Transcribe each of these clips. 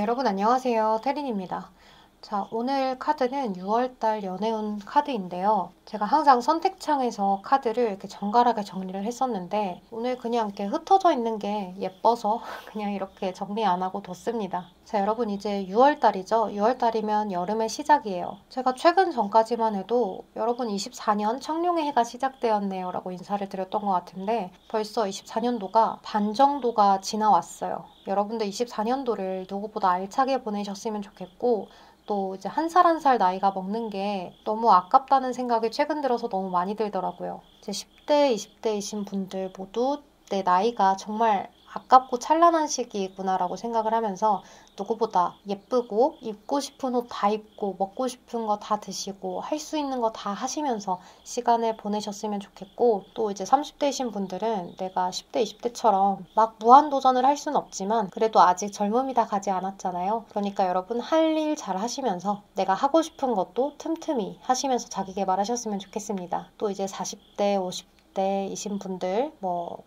여러분 안녕하세요. 태린입니다. 자, 오늘 카드는 6월달 연애운 카드인데요. 제가 항상 선택창에서 카드를 이렇게 정갈하게 정리를 했었는데 오늘 그냥 이렇게 흩어져 있는 게 예뻐서 그냥 이렇게 정리 안 하고 뒀습니다. 자, 여러분 이제 6월달이죠. 6월달이면 여름의 시작이에요. 제가 최근 전까지만 해도 여러분 24년 청룡의 해가 시작되었네요 라고 인사를 드렸던 것 같은데 벌써 24년도가 반 정도가 지나왔어요. 여러분들 24년도를 누구보다 알차게 보내셨으면 좋겠고 또 이제 한 살 한 살 나이가 먹는 게 너무 아깝다는 생각이 최근 들어서 너무 많이 들더라고요. 이제 10대, 20대이신 분들 모두 내 나이가 정말 아깝고 찬란한 시기구나라고 생각을 하면서 누구보다 예쁘고 입고 싶은 옷 다 입고 먹고 싶은 거 다 드시고 할 수 있는 거 다 하시면서 시간을 보내셨으면 좋겠고 또 이제 30대이신 분들은 내가 10대, 20대처럼 막 무한도전을 할 수는 없지만 그래도 아직 젊음이 다 가지 않았잖아요. 그러니까 여러분 할 일 잘 하시면서 내가 하고 싶은 것도 틈틈이 하시면서 자기 개발하셨으면 좋겠습니다. 또 이제 40대, 50대이신 분들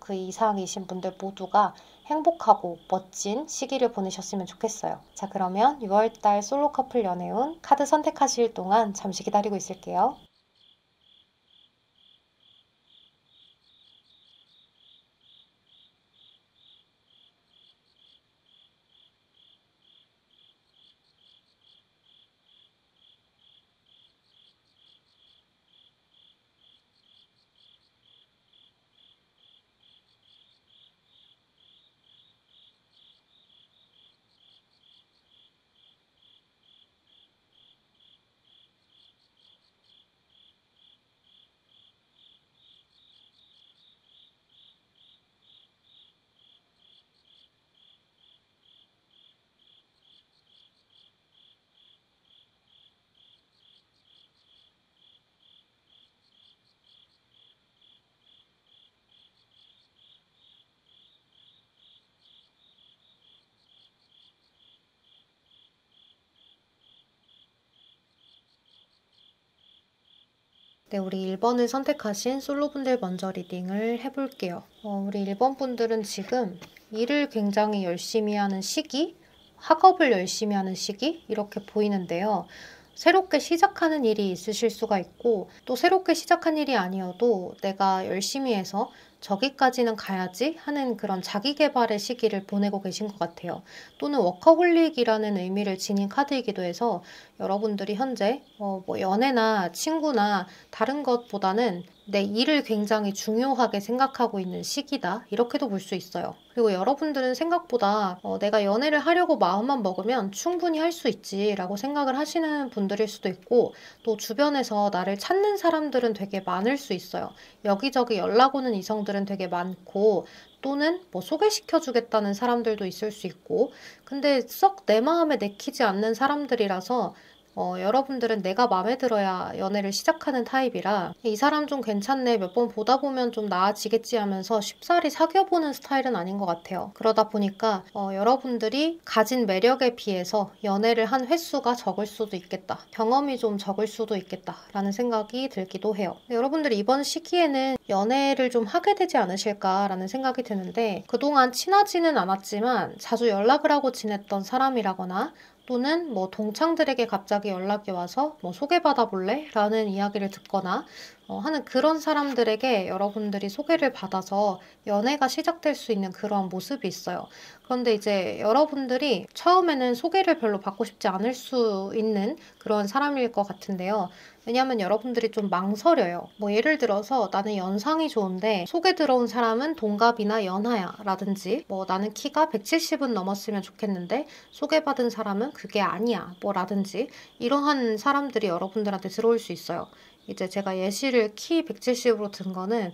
그 이상이신 분들 모두가 행복하고 멋진 시기를 보내셨으면 좋겠어요. 자, 그러면 6월달 솔로 커플 연애운 카드 선택하실 동안 잠시 기다리고 있을게요. 네, 우리 1번을 선택하신 솔로분들 먼저 리딩을 해볼게요. 우리 1번 분들은 지금 일을 굉장히 열심히 하는 시기, 학업을 열심히 하는 시기 이렇게 보이는데요. 새롭게 시작하는 일이 있으실 수가 있고 또 새롭게 시작한 일이 아니어도 내가 열심히 해서 저기까지는 가야지 하는 그런 자기 개발의 시기를 보내고 계신 것 같아요. 또는 워커홀릭이라는 의미를 지닌 카드이기도 해서 여러분들이 현재 연애나 친구나 다른 것보다는 내 일을 굉장히 중요하게 생각하고 있는 시기다 이렇게도 볼 수 있어요. 그리고 여러분들은 생각보다 내가 연애를 하려고 마음만 먹으면 충분히 할 수 있지 라고 생각을 하시는 분들일 수도 있고 또 주변에서 나를 찾는 사람들은 되게 많을 수 있어요. 여기저기 연락 오는 이성들은 되게 많고 또는 소개시켜주겠다는 사람들도 있을 수 있고 근데 썩 내 마음에 내키지 않는 사람들이라서 여러분들은 내가 마음에 들어야 연애를 시작하는 타입이라 이 사람 좀 괜찮네 몇 번 보다 보면 좀 나아지겠지 하면서 쉽사리 사귀어보는 스타일은 아닌 것 같아요. 그러다 보니까 여러분들이 가진 매력에 비해서 연애를 한 횟수가 적을 수도 있겠다. 경험이 좀 적을 수도 있겠다 라는 생각이 들기도 해요. 여러분들이 이번 시기에는 연애를 좀 하게 되지 않으실까라는 생각이 드는데 그동안 친하지는 않았지만 자주 연락을 하고 지냈던 사람이라거나 또는 동창들에게 갑자기 연락이 와서 소개받아 볼래? 라는 이야기를 듣거나 하는 그런 사람들에게 여러분들이 소개를 받아서 연애가 시작될 수 있는 그런 모습이 있어요. 그런데 이제 여러분들이 처음에는 소개를 별로 받고 싶지 않을 수 있는 그런 사람일 것 같은데요. 왜냐하면 여러분들이 좀 망설여요. 예를 들어서 나는 연상이 좋은데 소개 들어온 사람은 동갑이나 연하야 라든지 나는 키가 170은 넘었으면 좋겠는데 소개받은 사람은 그게 아니야 라든지 이러한 사람들이 여러분들한테 들어올 수 있어요. 이제 제가 예시를 키 170으로 든 거는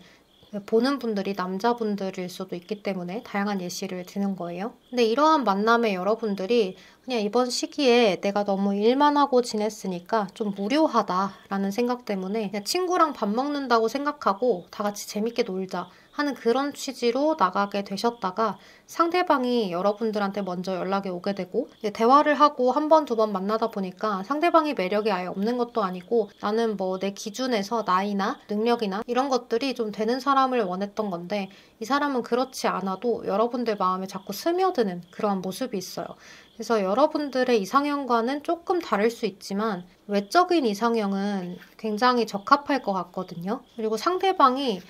보는 분들이 남자분들일 수도 있기 때문에 다양한 예시를 드는 거예요. 근데 이러한 만남에 여러분들이 그냥 이번 시기에 내가 너무 일만 하고 지냈으니까 좀 무료하다라는 생각 때문에 그냥 친구랑 밥 먹는다고 생각하고 다 같이 재밌게 놀자 하는 그런 취지로 나가게 되셨다가 상대방이 여러분들한테 먼저 연락이 오게 되고 대화를 하고 한 번, 두 번 만나다 보니까 상대방이 매력이 아예 없는 것도 아니고 나는 뭐 내 기준에서 나이나 능력이나 이런 것들이 좀 되는 사람을 원했던 건데 이 사람은 그렇지 않아도 여러분들 마음에 자꾸 스며드는 그런 모습이 있어요. 그래서 여러분들의 이상형과는 조금 다를 수 있지만 외적인 이상형은 굉장히 적합할 것 같거든요. 그리고 상대방이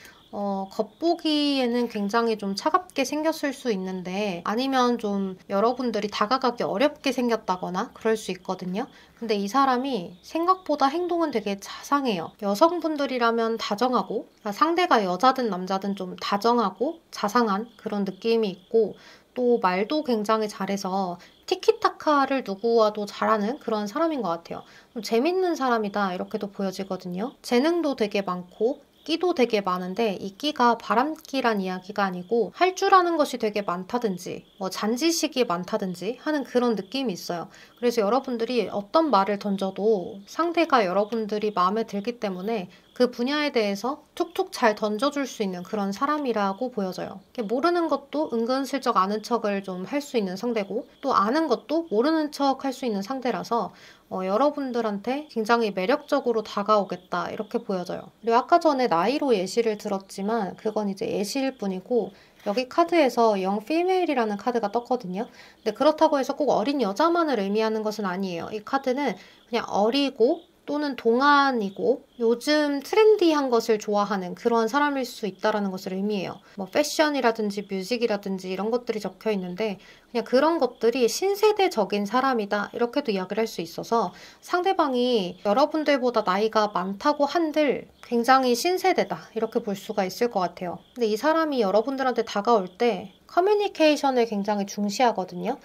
겉보기에는 굉장히 좀 차갑게 생겼을 수 있는데 아니면 좀 여러분들이 다가가기 어렵게 생겼다거나 그럴 수 있거든요. 근데 이 사람이 생각보다 행동은 되게 자상해요. 여성분들이라면 다정하고 그러니까 상대가 여자든 남자든 좀 다정하고 자상한 그런 느낌이 있고 또 말도 굉장히 잘해서 티키타카를 누구와도 잘하는 그런 사람인 것 같아요. 좀 재밌는 사람이다 이렇게도 보여지거든요. 재능도 되게 많고 끼도 되게 많은데 이 끼가 바람끼란 이야기가 아니고 할 줄 아는 것이 되게 많다든지 뭐 잔지식이 많다든지 하는 그런 느낌이 있어요. 그래서 여러분들이 어떤 말을 던져도 상대가 여러분들이 마음에 들기 때문에 그 분야에 대해서 툭툭 잘 던져줄 수 있는 그런 사람이라고 보여져요. 모르는 것도 은근슬쩍 아는 척을 좀 할 수 있는 상대고 또 아는 것도 모르는 척 할 수 있는 상대라서 여러분들한테 굉장히 매력적으로 다가오겠다 이렇게 보여져요. 그리고 아까 전에 나이로 예시를 들었지만 그건 이제 예시일 뿐이고 여기 카드에서 young female이라는 카드가 떴거든요. 근데 그렇다고 해서 꼭 어린 여자만을 의미하는 것은 아니에요. 이 카드는 그냥 어리고 또는 동안이고 요즘 트렌디한 것을 좋아하는 그런 사람일 수 있다는 것을 의미해요. 뭐 패션이라든지 뮤직이라든지 이런 것들이 적혀 있는데 그냥 그런 것들이 신세대적인 사람이다 이렇게도 이야기를 할 수 있어서 상대방이 여러분들보다 나이가 많다고 한들 굉장히 신세대다 이렇게 볼 수가 있을 것 같아요. 근데 이 사람이 여러분들한테 다가올 때 커뮤니케이션을 굉장히 중시하거든요.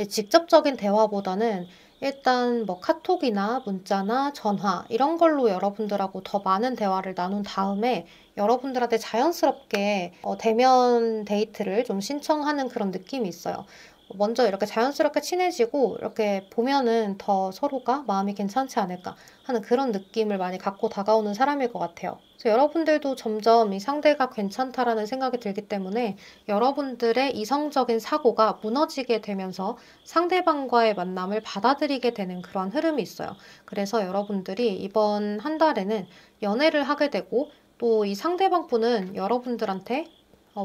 직접적인 대화보다는 일단 뭐 카톡이나 문자나 전화 이런 걸로 여러분들하고 더 많은 대화를 나눈 다음에 여러분들한테 자연스럽게 대면 데이트를 좀 신청하는 그런 느낌이 있어요. 먼저 이렇게 자연스럽게 친해지고 이렇게 보면은 더 서로가 마음이 괜찮지 않을까 하는 그런 느낌을 많이 갖고 다가오는 사람일 것 같아요. 그래서 여러분들도 점점 이 상대가 괜찮다라는 생각이 들기 때문에 여러분들의 이성적인 사고가 무너지게 되면서 상대방과의 만남을 받아들이게 되는 그런 흐름이 있어요. 그래서 여러분들이 이번 한 달에는 연애를 하게 되고 또 이 상대방 분은 여러분들한테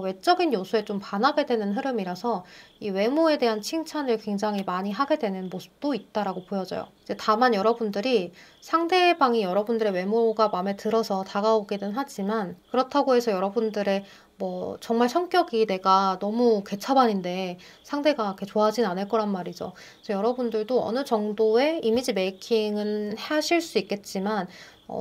외적인 요소에 좀 반하게 되는 흐름이라서 이 외모에 대한 칭찬을 굉장히 많이 하게 되는 모습도 있다라고 보여져요. 이제 다만 여러분들이 상대방이 여러분들의 외모가 마음에 들어서 다가오기는 하지만 그렇다고 해서 여러분들의 뭐 정말 성격이 내가 너무 개차반인데 상대가 그렇게 좋아하진 않을 거란 말이죠. 그래서 여러분들도 어느 정도의 이미지 메이킹은 하실 수 있겠지만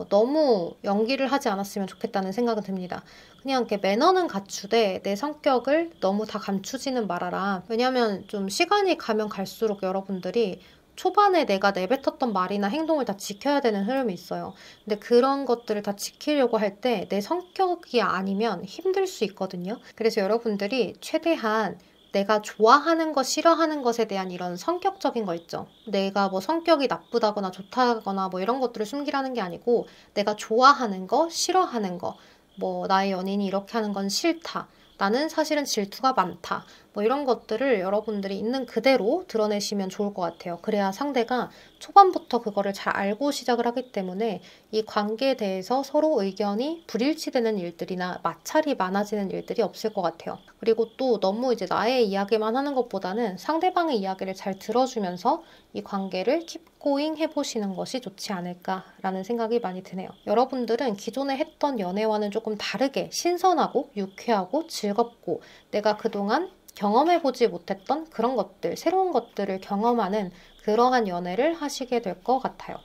너무 연기를 하지 않았으면 좋겠다는 생각은 듭니다. 그냥 이렇게 매너는 갖추되 내 성격을 너무 다 감추지는 말아라. 왜냐면 좀 시간이 가면 갈수록 여러분들이 초반에 내가 내뱉었던 말이나 행동을 다 지켜야 되는 흐름이 있어요. 근데 그런 것들을 다 지키려고 할 때 내 성격이 아니면 힘들 수 있거든요. 그래서 여러분들이 최대한 내가 좋아하는 것, 싫어하는 것에 대한 이런 성격적인 거 있죠. 내가 뭐 성격이 나쁘다거나 좋다거나 뭐 이런 것들을 숨기라는 게 아니고 내가 좋아하는 거, 싫어하는 거, 뭐 나의 연인이 이렇게 하는 건 싫다. 나는 사실은 질투가 많다. 뭐 이런 것들을 여러분들이 있는 그대로 드러내시면 좋을 것 같아요. 그래야 상대가 초반부터 그거를 잘 알고 시작을 하기 때문에 이 관계에 대해서 서로 의견이 불일치되는 일들이나 마찰이 많아지는 일들이 없을 것 같아요. 그리고 또 너무 이제 나의 이야기만 하는 것보다는 상대방의 이야기를 잘 들어주면서 이 관계를 킵고잉 해보시는 것이 좋지 않을까라는 생각이 많이 드네요. 여러분들은 기존에 했던 연애와는 조금 다르게 신선하고 유쾌하고 즐겁고 내가 그동안 경험해보지 못했던 그런 것들, 새로운 것들을 경험하는 그러한 연애를 하시게 될 것 같아요.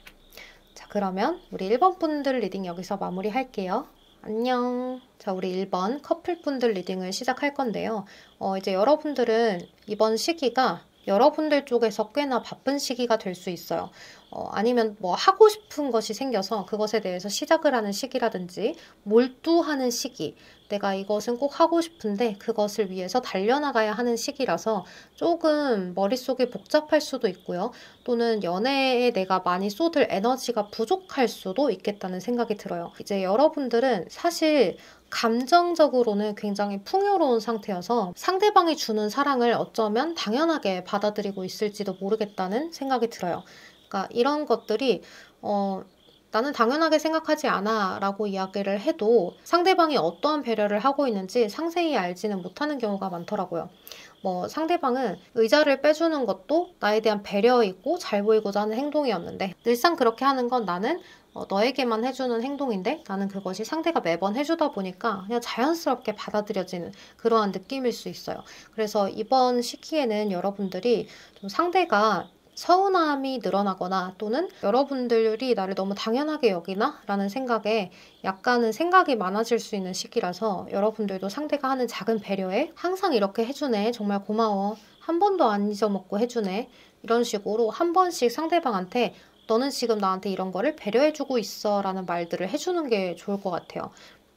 자, 그러면 우리 1번 분들 리딩 여기서 마무리할게요. 안녕. 자, 우리 1번 커플분들 리딩을 시작할 건데요. 이제 여러분들은 이번 시기가 여러분들 쪽에서 꽤나 바쁜 시기가 될 수 있어요. 아니면 뭐 하고 싶은 것이 생겨서 그것에 대해서 시작을 하는 시기라든지 몰두하는 시기, 내가 이것은 꼭 하고 싶은데 그것을 위해서 달려나가야 하는 시기라서 조금 머릿속이 복잡할 수도 있고요. 또는 연애에 내가 많이 쏟을 에너지가 부족할 수도 있겠다는 생각이 들어요. 이제 여러분들은 사실 감정적으로는 굉장히 풍요로운 상태여서 상대방이 주는 사랑을 어쩌면 당연하게 받아들이고 있을지도 모르겠다는 생각이 들어요. 그러니까 이런 것들이 나는 당연하게 생각하지 않아 라고 이야기를 해도 상대방이 어떠한 배려를 하고 있는지 상세히 알지는 못하는 경우가 많더라고요. 상대방은 의자를 빼주는 것도 나에 대한 배려이고 잘 보이고자 하는 행동이었는데 늘상 그렇게 하는 건 나는 너에게만 해주는 행동인데 나는 그것이 상대가 매번 해주다 보니까 그냥 자연스럽게 받아들여지는 그러한 느낌일 수 있어요. 그래서 이번 시기에는 여러분들이 좀 상대가 서운함이 늘어나거나 또는 여러분들이 나를 너무 당연하게 여기나? 라는 생각에 약간은 생각이 많아질 수 있는 시기라서 여러분들도 상대가 하는 작은 배려에 항상 이렇게 해주네, 정말 고마워, 한 번도 안 잊어먹고 해주네, 이런 식으로 한 번씩 상대방한테 너는 지금 나한테 이런 거를 배려해주고 있어 라는 말들을 해주는 게 좋을 것 같아요.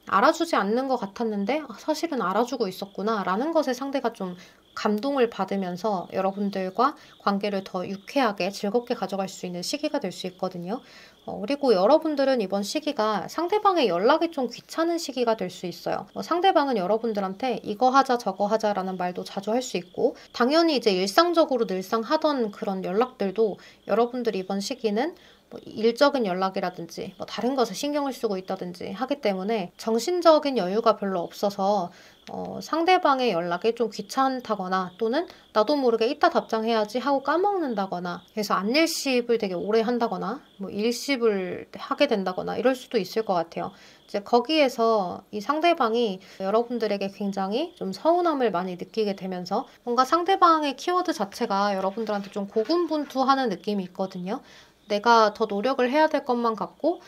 알아주지 않는 것 같았는데 사실은 알아주고 있었구나 라는 것에 상대가 좀 감동을 받으면서 여러분들과 관계를 더 유쾌하게 즐겁게 가져갈 수 있는 시기가 될 수 있거든요. 그리고 여러분들은 이번 시기가 상대방의 연락이 좀 귀찮은 시기가 될 수 있어요. 상대방은 여러분들한테 이거 하자 저거 하자라는 말도 자주 할 수 있고 당연히 이제 일상적으로 늘상 하던 그런 연락들도 여러분들 이번 시기는 일적인 연락이라든지 다른 것에 신경을 쓰고 있다든지 하기 때문에 정신적인 여유가 별로 없어서 상대방의 연락이 좀 귀찮다거나 또는 나도 모르게 이따 답장해야지 하고 까먹는다거나 그래서 안일십을 되게 오래 한다거나 일십을 하게 된다거나 이럴 수도 있을 것 같아요. 이제 거기에서 이 상대방이 여러분들에게 굉장히 좀 서운함을 많이 느끼게 되면서 뭔가 상대방의 키워드 자체가 여러분들한테 좀 고군분투하는 느낌이 있거든요. 내가 더 노력을 해야 될 것만 같고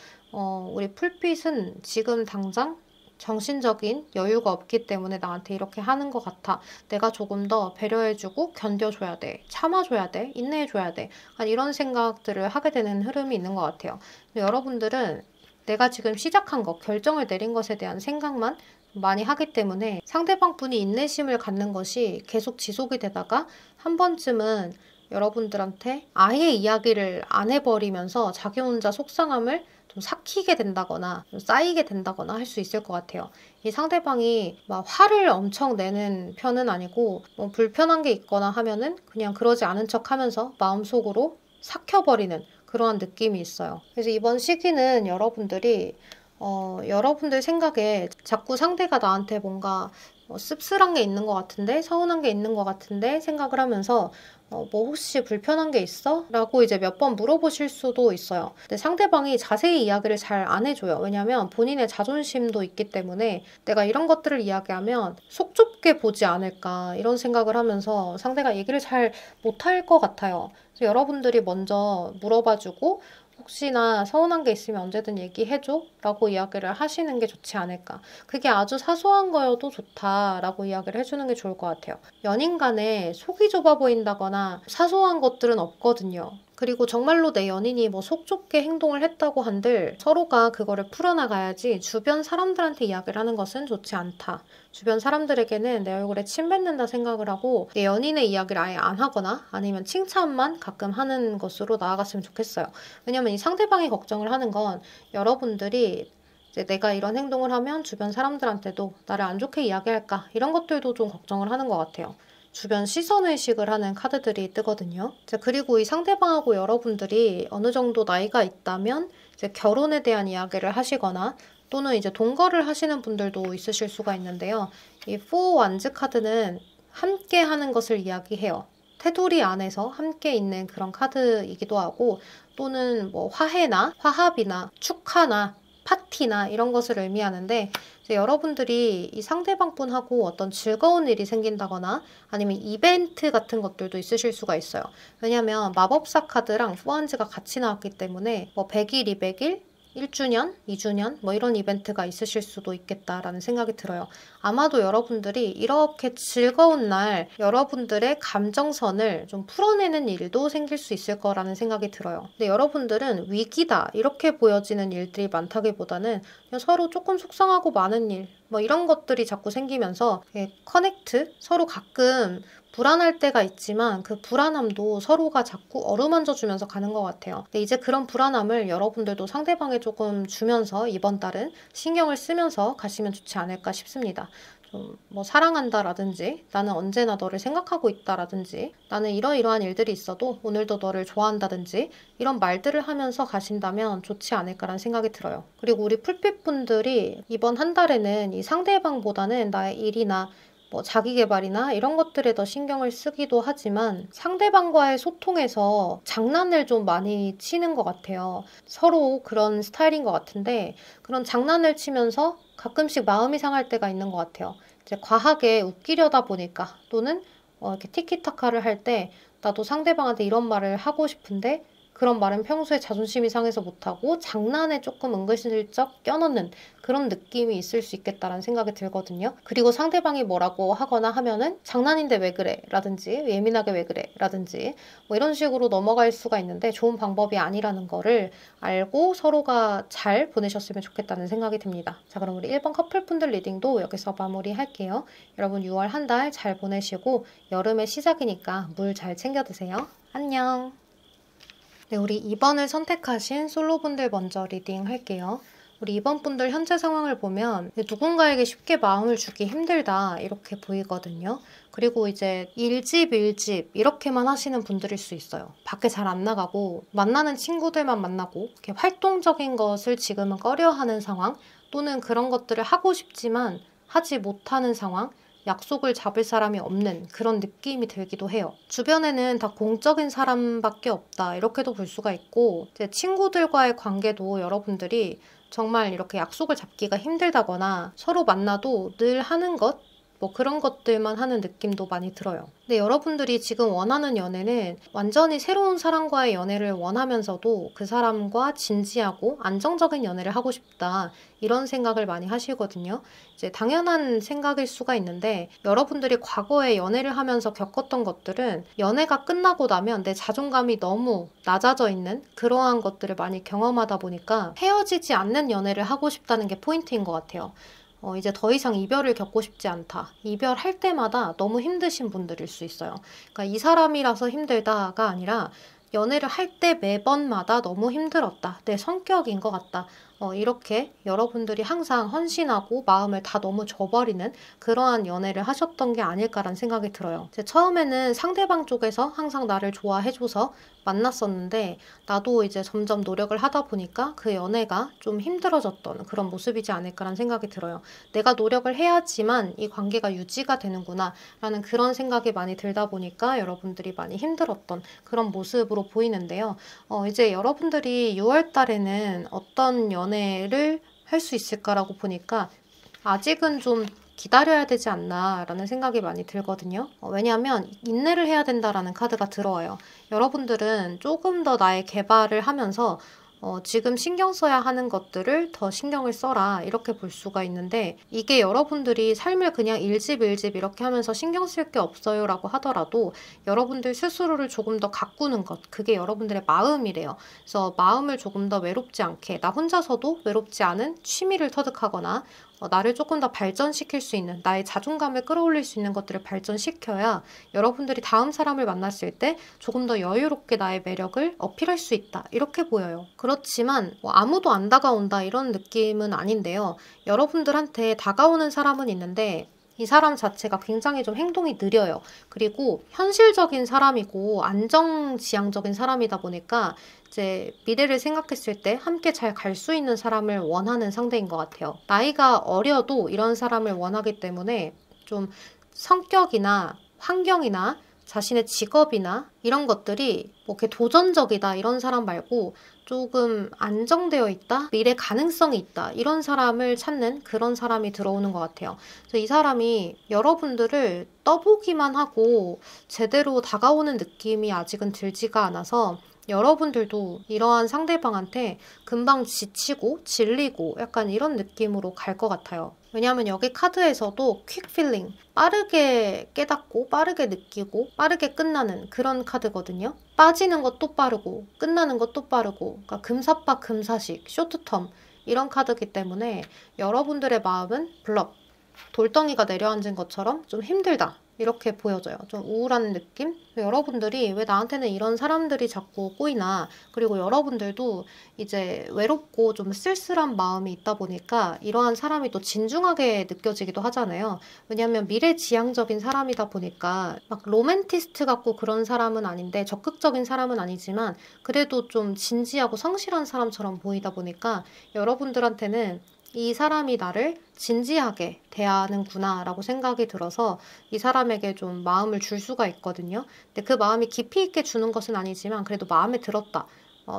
우리 풀빛은 지금 당장 정신적인 여유가 없기 때문에 나한테 이렇게 하는 것 같아. 내가 조금 더 배려해주고 견뎌줘야 돼. 참아줘야 돼. 인내해줘야 돼. 이런 생각들을 하게 되는 흐름이 있는 것 같아요. 여러분들은 내가 지금 시작한 것, 결정을 내린 것에 대한 생각만 많이 하기 때문에 상대방 분이 인내심을 갖는 것이 계속 지속이 되다가 한 번쯤은 여러분들한테 아예 이야기를 안 해버리면서 자기 혼자 속상함을 좀 삭히게 된다거나 좀 쌓이게 된다거나 할 수 있을 것 같아요. 이 상대방이 막 화를 엄청 내는 편은 아니고 불편한 게 있거나 하면은 그냥 그러지 않은 척 하면서 마음속으로 삭혀버리는 그러한 느낌이 있어요. 그래서 이번 시기는 여러분들이 여러분들 생각에 자꾸 상대가 나한테 뭔가 씁쓸한 게 있는 것 같은데 서운한 게 있는 것 같은데 생각을 하면서 혹시 불편한 게 있어? 라고 이제 몇 번 물어보실 수도 있어요. 근데 상대방이 자세히 이야기를 잘 안 해줘요. 왜냐면 본인의 자존심도 있기 때문에 내가 이런 것들을 이야기하면 속 좁게 보지 않을까 이런 생각을 하면서 상대가 얘기를 잘 못할 것 같아요. 그래서 여러분들이 먼저 물어봐주고 혹시나 서운한 게 있으면 언제든 얘기해줘 라고 이야기를 하시는 게 좋지 않을까. 그게 아주 사소한 거여도 좋다라고 이야기를 해주는 게 좋을 것 같아요. 연인 간에 속이 좁아 보인다거나 사소한 것들은 없거든요. 그리고 정말로 내 연인이 속 좁게 행동을 했다고 한들 서로가 그거를 풀어나가야지 주변 사람들한테 이야기를 하는 것은 좋지 않다. 주변 사람들에게는 내 얼굴에 침 뱉는다 생각을 하고 내 연인의 이야기를 아예 안 하거나 아니면 칭찬만 가끔 하는 것으로 나아갔으면 좋겠어요. 왜냐면 이 상대방이 걱정을 하는 건 여러분들이 이제 내가 이런 행동을 하면 주변 사람들한테도 나를 안 좋게 이야기할까 이런 것들도 좀 걱정을 하는 것 같아요. 주변 시선의식을 하는 카드들이 뜨거든요. 그리고 이 상대방하고 여러분들이 어느 정도 나이가 있다면 이제 결혼에 대한 이야기를 하시거나 또는 이제 동거를 하시는 분들도 있으실 수가 있는데요. 이 4 완즈 카드는 함께 하는 것을 이야기해요. 테두리 안에서 함께 있는 그런 카드이기도 하고 또는 화해나 화합이나 축하나 파티나 이런 것을 의미하는데 이제 여러분들이 이 상대방 분하고 어떤 즐거운 일이 생긴다거나 아니면 이벤트 같은 것들도 있으실 수가 있어요. 왜냐면 마법사 카드랑 후안즈가 같이 나왔기 때문에 100일, 200일, 1주년, 2주년 이런 이벤트가 있으실 수도 있겠다라는 생각이 들어요. 아마도 여러분들이 이렇게 즐거운 날 여러분들의 감정선을 좀 풀어내는 일도 생길 수 있을 거라는 생각이 들어요. 근데 여러분들은 위기다 이렇게 보여지는 일들이 많다기보다는 그냥 서로 조금 속상하고 많은 일 이런 것들이 자꾸 생기면서 커넥트, 서로 가끔 불안할 때가 있지만 그 불안함도 서로가 자꾸 어루만져 주면서 가는 것 같아요. 근데 이제 그런 불안함을 여러분들도 상대방에 조금 주면서 이번 달은 신경을 쓰면서 가시면 좋지 않을까 싶습니다. 뭐 사랑한다라든지 나는 언제나 너를 생각하고 있다라든지 나는 이러이러한 일들이 있어도 오늘도 너를 좋아한다든지 이런 말들을 하면서 가신다면 좋지 않을까라는 생각이 들어요. 그리고 우리 풀빛분들이 이번 한 달에는 이 상대방보다는 나의 일이나 뭐 자기계발이나 이런 것들에 더 신경을 쓰기도 하지만 상대방과의 소통에서 장난을 좀 많이 치는 것 같아요. 서로 그런 스타일인 것 같은데 그런 장난을 치면서 가끔씩 마음이 상할 때가 있는 것 같아요. 이제 과하게 웃기려다 보니까 또는 이렇게 티키타카를 할 때 나도 상대방한테 이런 말을 하고 싶은데 그런 말은 평소에 자존심이 상해서 못하고 장난에 조금 은근슬쩍 껴넣는 그런 느낌이 있을 수 있겠다라는 생각이 들거든요. 그리고 상대방이 뭐라고 하거나 하면은 장난인데 왜 그래? 라든지 예민하게 왜 그래? 라든지 뭐 이런 식으로 넘어갈 수가 있는데 좋은 방법이 아니라는 거를 알고 서로가 잘 보내셨으면 좋겠다는 생각이 듭니다. 자, 그럼 우리 1번 커플분들 리딩도 여기서 마무리할게요. 여러분 6월 한 달 잘 보내시고 여름의 시작이니까 물 잘 챙겨 드세요. 안녕! 네, 우리 2번을 선택하신 솔로분들 먼저 리딩 할게요. 우리 2번 분들 현재 상황을 보면 누군가에게 쉽게 마음을 주기 힘들다 이렇게 보이거든요. 그리고 이제 일집 이렇게만 하시는 분들일 수 있어요. 밖에 잘 안 나가고 만나는 친구들만 만나고 이렇게 활동적인 것을 지금은 꺼려하는 상황 또는 그런 것들을 하고 싶지만 하지 못하는 상황 약속을 잡을 사람이 없는 그런 느낌이 들기도 해요. 주변에는 다 공적인 사람밖에 없다 이렇게도 볼 수가 있고 제 친구들과의 관계도 여러분들이 정말 이렇게 약속을 잡기가 힘들다거나 서로 만나도 늘 하는 것 뭐 그런 것들만 하는 느낌도 많이 들어요. 근데 여러분들이 지금 원하는 연애는 완전히 새로운 사람과의 연애를 원하면서도 그 사람과 진지하고 안정적인 연애를 하고 싶다 이런 생각을 많이 하시거든요. 이제 당연한 생각일 수가 있는데 여러분들이 과거에 연애를 하면서 겪었던 것들은 연애가 끝나고 나면 내 자존감이 너무 낮아져 있는 그러한 것들을 많이 경험하다 보니까 헤어지지 않는 연애를 하고 싶다는 게 포인트인 것 같아요. 이제 더 이상 이별을 겪고 싶지 않다. 이별할 때마다 너무 힘드신 분들일 수 있어요. 그러니까 이 사람이라서 힘들다가 아니라 연애를 할 때 매번마다 너무 힘들었다. 내 성격인 것 같다. 이렇게 여러분들이 항상 헌신하고 마음을 다 너무 줘버리는 그러한 연애를 하셨던 게 아닐까라는 생각이 들어요. 처음에는 상대방 쪽에서 항상 나를 좋아해줘서 만났었는데 나도 이제 점점 노력을 하다 보니까 그 연애가 좀 힘들어졌던 그런 모습이지 않을까라는 생각이 들어요. 내가 노력을 해야지만 이 관계가 유지가 되는구나 라는 그런 생각이 많이 들다 보니까 여러분들이 많이 힘들었던 그런 모습으로 보이는데요. 이제 여러분들이 6월 달에는 어떤 연애를 할 수 있을까라고 보니까 아직은 좀 기다려야 되지 않나 라는 생각이 많이 들거든요. 왜냐하면 인내를 해야 된다라는 카드가 들어와요. 여러분들은 조금 더 나의 개발을 하면서 지금 신경 써야 하는 것들을 더 신경을 써라 이렇게 볼 수가 있는데 이게 여러분들이 삶을 그냥 일집 이렇게 하면서 신경 쓸 게 없어요 라고 하더라도 여러분들 스스로를 조금 더 가꾸는 것 그게 여러분들의 마음이래요. 그래서 마음을 조금 더 외롭지 않게 나 혼자서도 외롭지 않은 취미를 터득하거나 나를 조금 더 발전시킬 수 있는 나의 자존감을 끌어올릴 수 있는 것들을 발전시켜야 여러분들이 다음 사람을 만났을 때 조금 더 여유롭게 나의 매력을 어필할 수 있다 이렇게 보여요. 그렇지만 아무도 안 다가온다 이런 느낌은 아닌데요. 여러분들한테 다가오는 사람은 있는데 이 사람 자체가 굉장히 좀 행동이 느려요. 그리고 현실적인 사람이고 안정지향적인 사람이다 보니까 이제 미래를 생각했을 때 함께 잘 갈 수 있는 사람을 원하는 상대인 것 같아요. 나이가 어려도 이런 사람을 원하기 때문에 좀 성격이나 환경이나 자신의 직업이나 이런 것들이 뭐 이렇게 도전적이다 이런 사람 말고 조금 안정되어 있다, 미래 가능성이 있다 이런 사람을 찾는 그런 사람이 들어오는 것 같아요. 그래서 이 사람이 여러분들을 떠보기만 하고 제대로 다가오는 느낌이 아직은 들지가 않아서 여러분들도 이러한 상대방한테 금방 지치고 질리고 약간 이런 느낌으로 갈 것 같아요. 왜냐하면 여기 카드에서도 퀵 필링, 빠르게 깨닫고 빠르게 느끼고 빠르게 끝나는 그런 카드거든요. 빠지는 것도 빠르고 끝나는 것도 빠르고 그러니까 금사빠 금사식, 쇼트텀 이런 카드이기 때문에 여러분들의 마음은 블럭, 돌덩이가 내려앉은 것처럼 좀 힘들다. 이렇게 보여져요. 좀 우울한 느낌? 여러분들이 왜 나한테는 이런 사람들이 자꾸 꼬이나, 그리고 여러분들도 이제 외롭고 좀 쓸쓸한 마음이 있다 보니까 이러한 사람이 또 진중하게 느껴지기도 하잖아요. 왜냐하면 미래지향적인 사람이다 보니까 막 로맨티스트 같고 그런 사람은 아닌데, 적극적인 사람은 아니지만 그래도 좀 진지하고 성실한 사람처럼 보이다 보니까 여러분들한테는 이 사람이 나를 진지하게 대하는구나 라고 생각이 들어서 이 사람에게 좀 마음을 줄 수가 있거든요. 근데 그 마음이 깊이 있게 주는 것은 아니지만 그래도 마음에 들었다.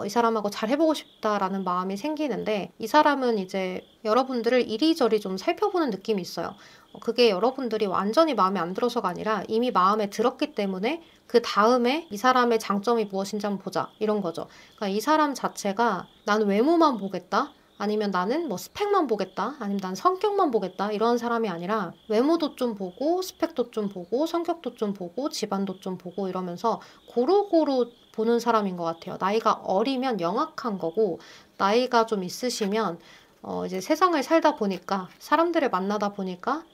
이 사람하고 잘 해보고 싶다라는 마음이 생기는데, 이 사람은 이제 여러분들을 이리저리 좀 살펴보는 느낌이 있어요. 그게 여러분들이 완전히 마음에 안 들어서가 아니라 이미 마음에 들었기 때문에 그 다음에 이 사람의 장점이 무엇인지 한번 보자, 이런 거죠. 그러니까 이 사람 자체가 나는 외모만 보겠다, 아니면 나는 뭐 스펙만 보겠다, 아니면 난 성격만 보겠다, 이런 사람이 아니라 외모도 좀 보고 스펙도 좀 보고 성격도 좀 보고 집안도 좀 보고 이러면서 고루고루 보는 사람인 것 같아요. 나이가 어리면 영악한 거고, 나이가 좀 있으시면 이제 세상을 살다 보니까, 사람들을 만나다 보니까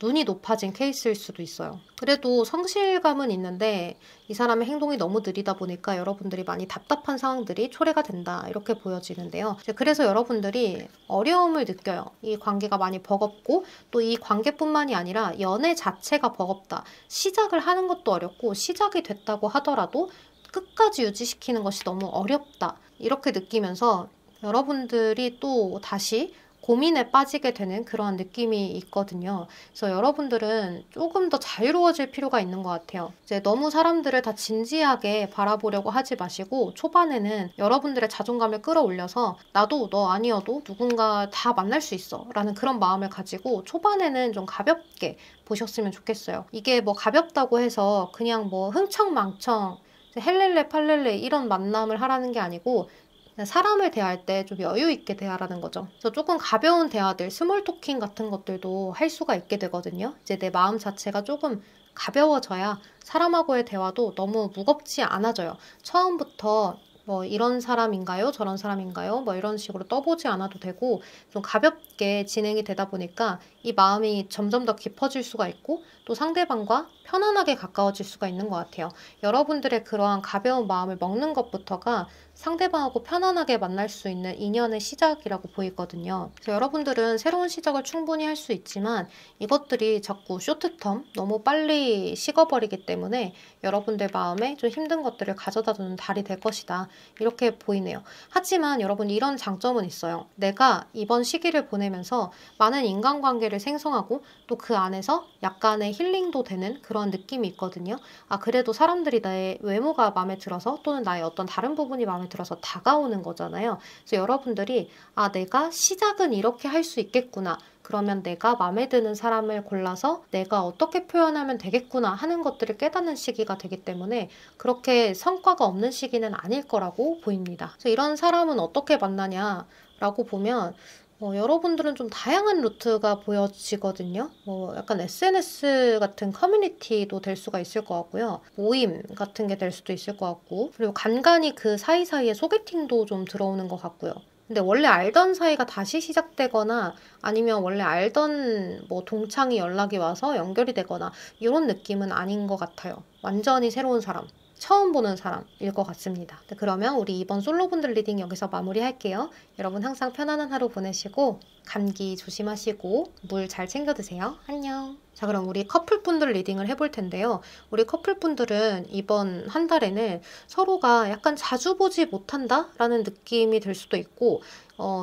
눈이 높아진 케이스일 수도 있어요. 그래도 성실감은 있는데 이 사람의 행동이 너무 느리다 보니까 여러분들이 많이 답답한 상황들이 초래가 된다, 이렇게 보여지는데요. 그래서 여러분들이 어려움을 느껴요. 이 관계가 많이 버겁고, 또 이 관계뿐만이 아니라 연애 자체가 버겁다. 시작을 하는 것도 어렵고, 시작이 됐다고 하더라도 끝까지 유지시키는 것이 너무 어렵다, 이렇게 느끼면서 여러분들이 또 다시 고민에 빠지게 되는 그러한 느낌이 있거든요. 그래서 여러분들은 조금 더 자유로워질 필요가 있는 것 같아요. 이제 너무 사람들을 다 진지하게 바라보려고 하지 마시고, 초반에는 여러분들의 자존감을 끌어올려서 나도 너 아니어도 누군가 다 만날 수 있어 라는 그런 마음을 가지고 초반에는 좀 가볍게 보셨으면 좋겠어요. 이게 뭐 가볍다고 해서 그냥 뭐 흥청망청 헬렐레 팔렐레 이런 만남을 하라는 게 아니고, 사람을 대할 때 좀 여유 있게 대하라는 거죠. 그래서 조금 가벼운 대화들, 스몰 토킹 같은 것들도 할 수가 있게 되거든요. 이제 내 마음 자체가 조금 가벼워져야 사람하고의 대화도 너무 무겁지 않아져요. 처음부터 뭐 이런 사람인가요? 저런 사람인가요? 뭐 이런 식으로 떠보지 않아도 되고, 좀 가볍게 진행이 되다 보니까 이 마음이 점점 더 깊어질 수가 있고, 또 상대방과 편안하게 가까워질 수가 있는 것 같아요. 여러분들의 그러한 가벼운 마음을 먹는 것부터가 상대방하고 편안하게 만날 수 있는 인연의 시작이라고 보이거든요. 그래서 여러분들은 새로운 시작을 충분히 할 수 있지만 이것들이 자꾸 쇼트텀, 너무 빨리 식어버리기 때문에 여러분들 마음에 좀 힘든 것들을 가져다주는 달이 될 것이다, 이렇게 보이네요. 하지만 여러분, 이런 장점은 있어요. 내가 이번 시기를 보내면서 많은 인간관계를 생성하고 또 그 안에서 약간의 힐링도 되는 그런 느낌이 있거든요. 그래도 사람들이 나의 외모가 마음에 들어서, 또는 나의 어떤 다른 부분이 마음에 들어서 다가오는 거잖아요. 그래서 여러분들이 내가 시작은 이렇게 할 수 있겠구나, 그러면 내가 마음에 드는 사람을 골라서 내가 어떻게 표현하면 되겠구나 하는 것들을 깨닫는 시기가 되기 때문에 그렇게 성과가 없는 시기는 아닐 거라고 보입니다. 그래서 이런 사람은 어떻게 만나냐라고 보면 여러분들은 좀 다양한 루트가 보여지거든요. 약간 SNS 같은 커뮤니티도 될 수가 있을 것 같고요. 모임 같은 게 될 수도 있을 것 같고, 그리고 간간히 그 사이사이에 소개팅도 좀 들어오는 것 같고요. 근데 원래 알던 사이가 다시 시작되거나, 아니면 원래 알던 뭐 동창이 연락이 와서 연결이 되거나, 이런 느낌은 아닌 것 같아요. 완전히 새로운 사람, 처음 보는 사람일 것 같습니다. 그러면 우리 이번 솔로분들 리딩 여기서 마무리할게요. 여러분 항상 편안한 하루 보내시고 감기 조심하시고 물 잘 챙겨 드세요. 안녕. 자, 그럼 우리 커플분들 리딩을 해볼 텐데요. 우리 커플분들은 이번 한 달에는 서로가 약간 자주 보지 못한다 라는 느낌이 들 수도 있고,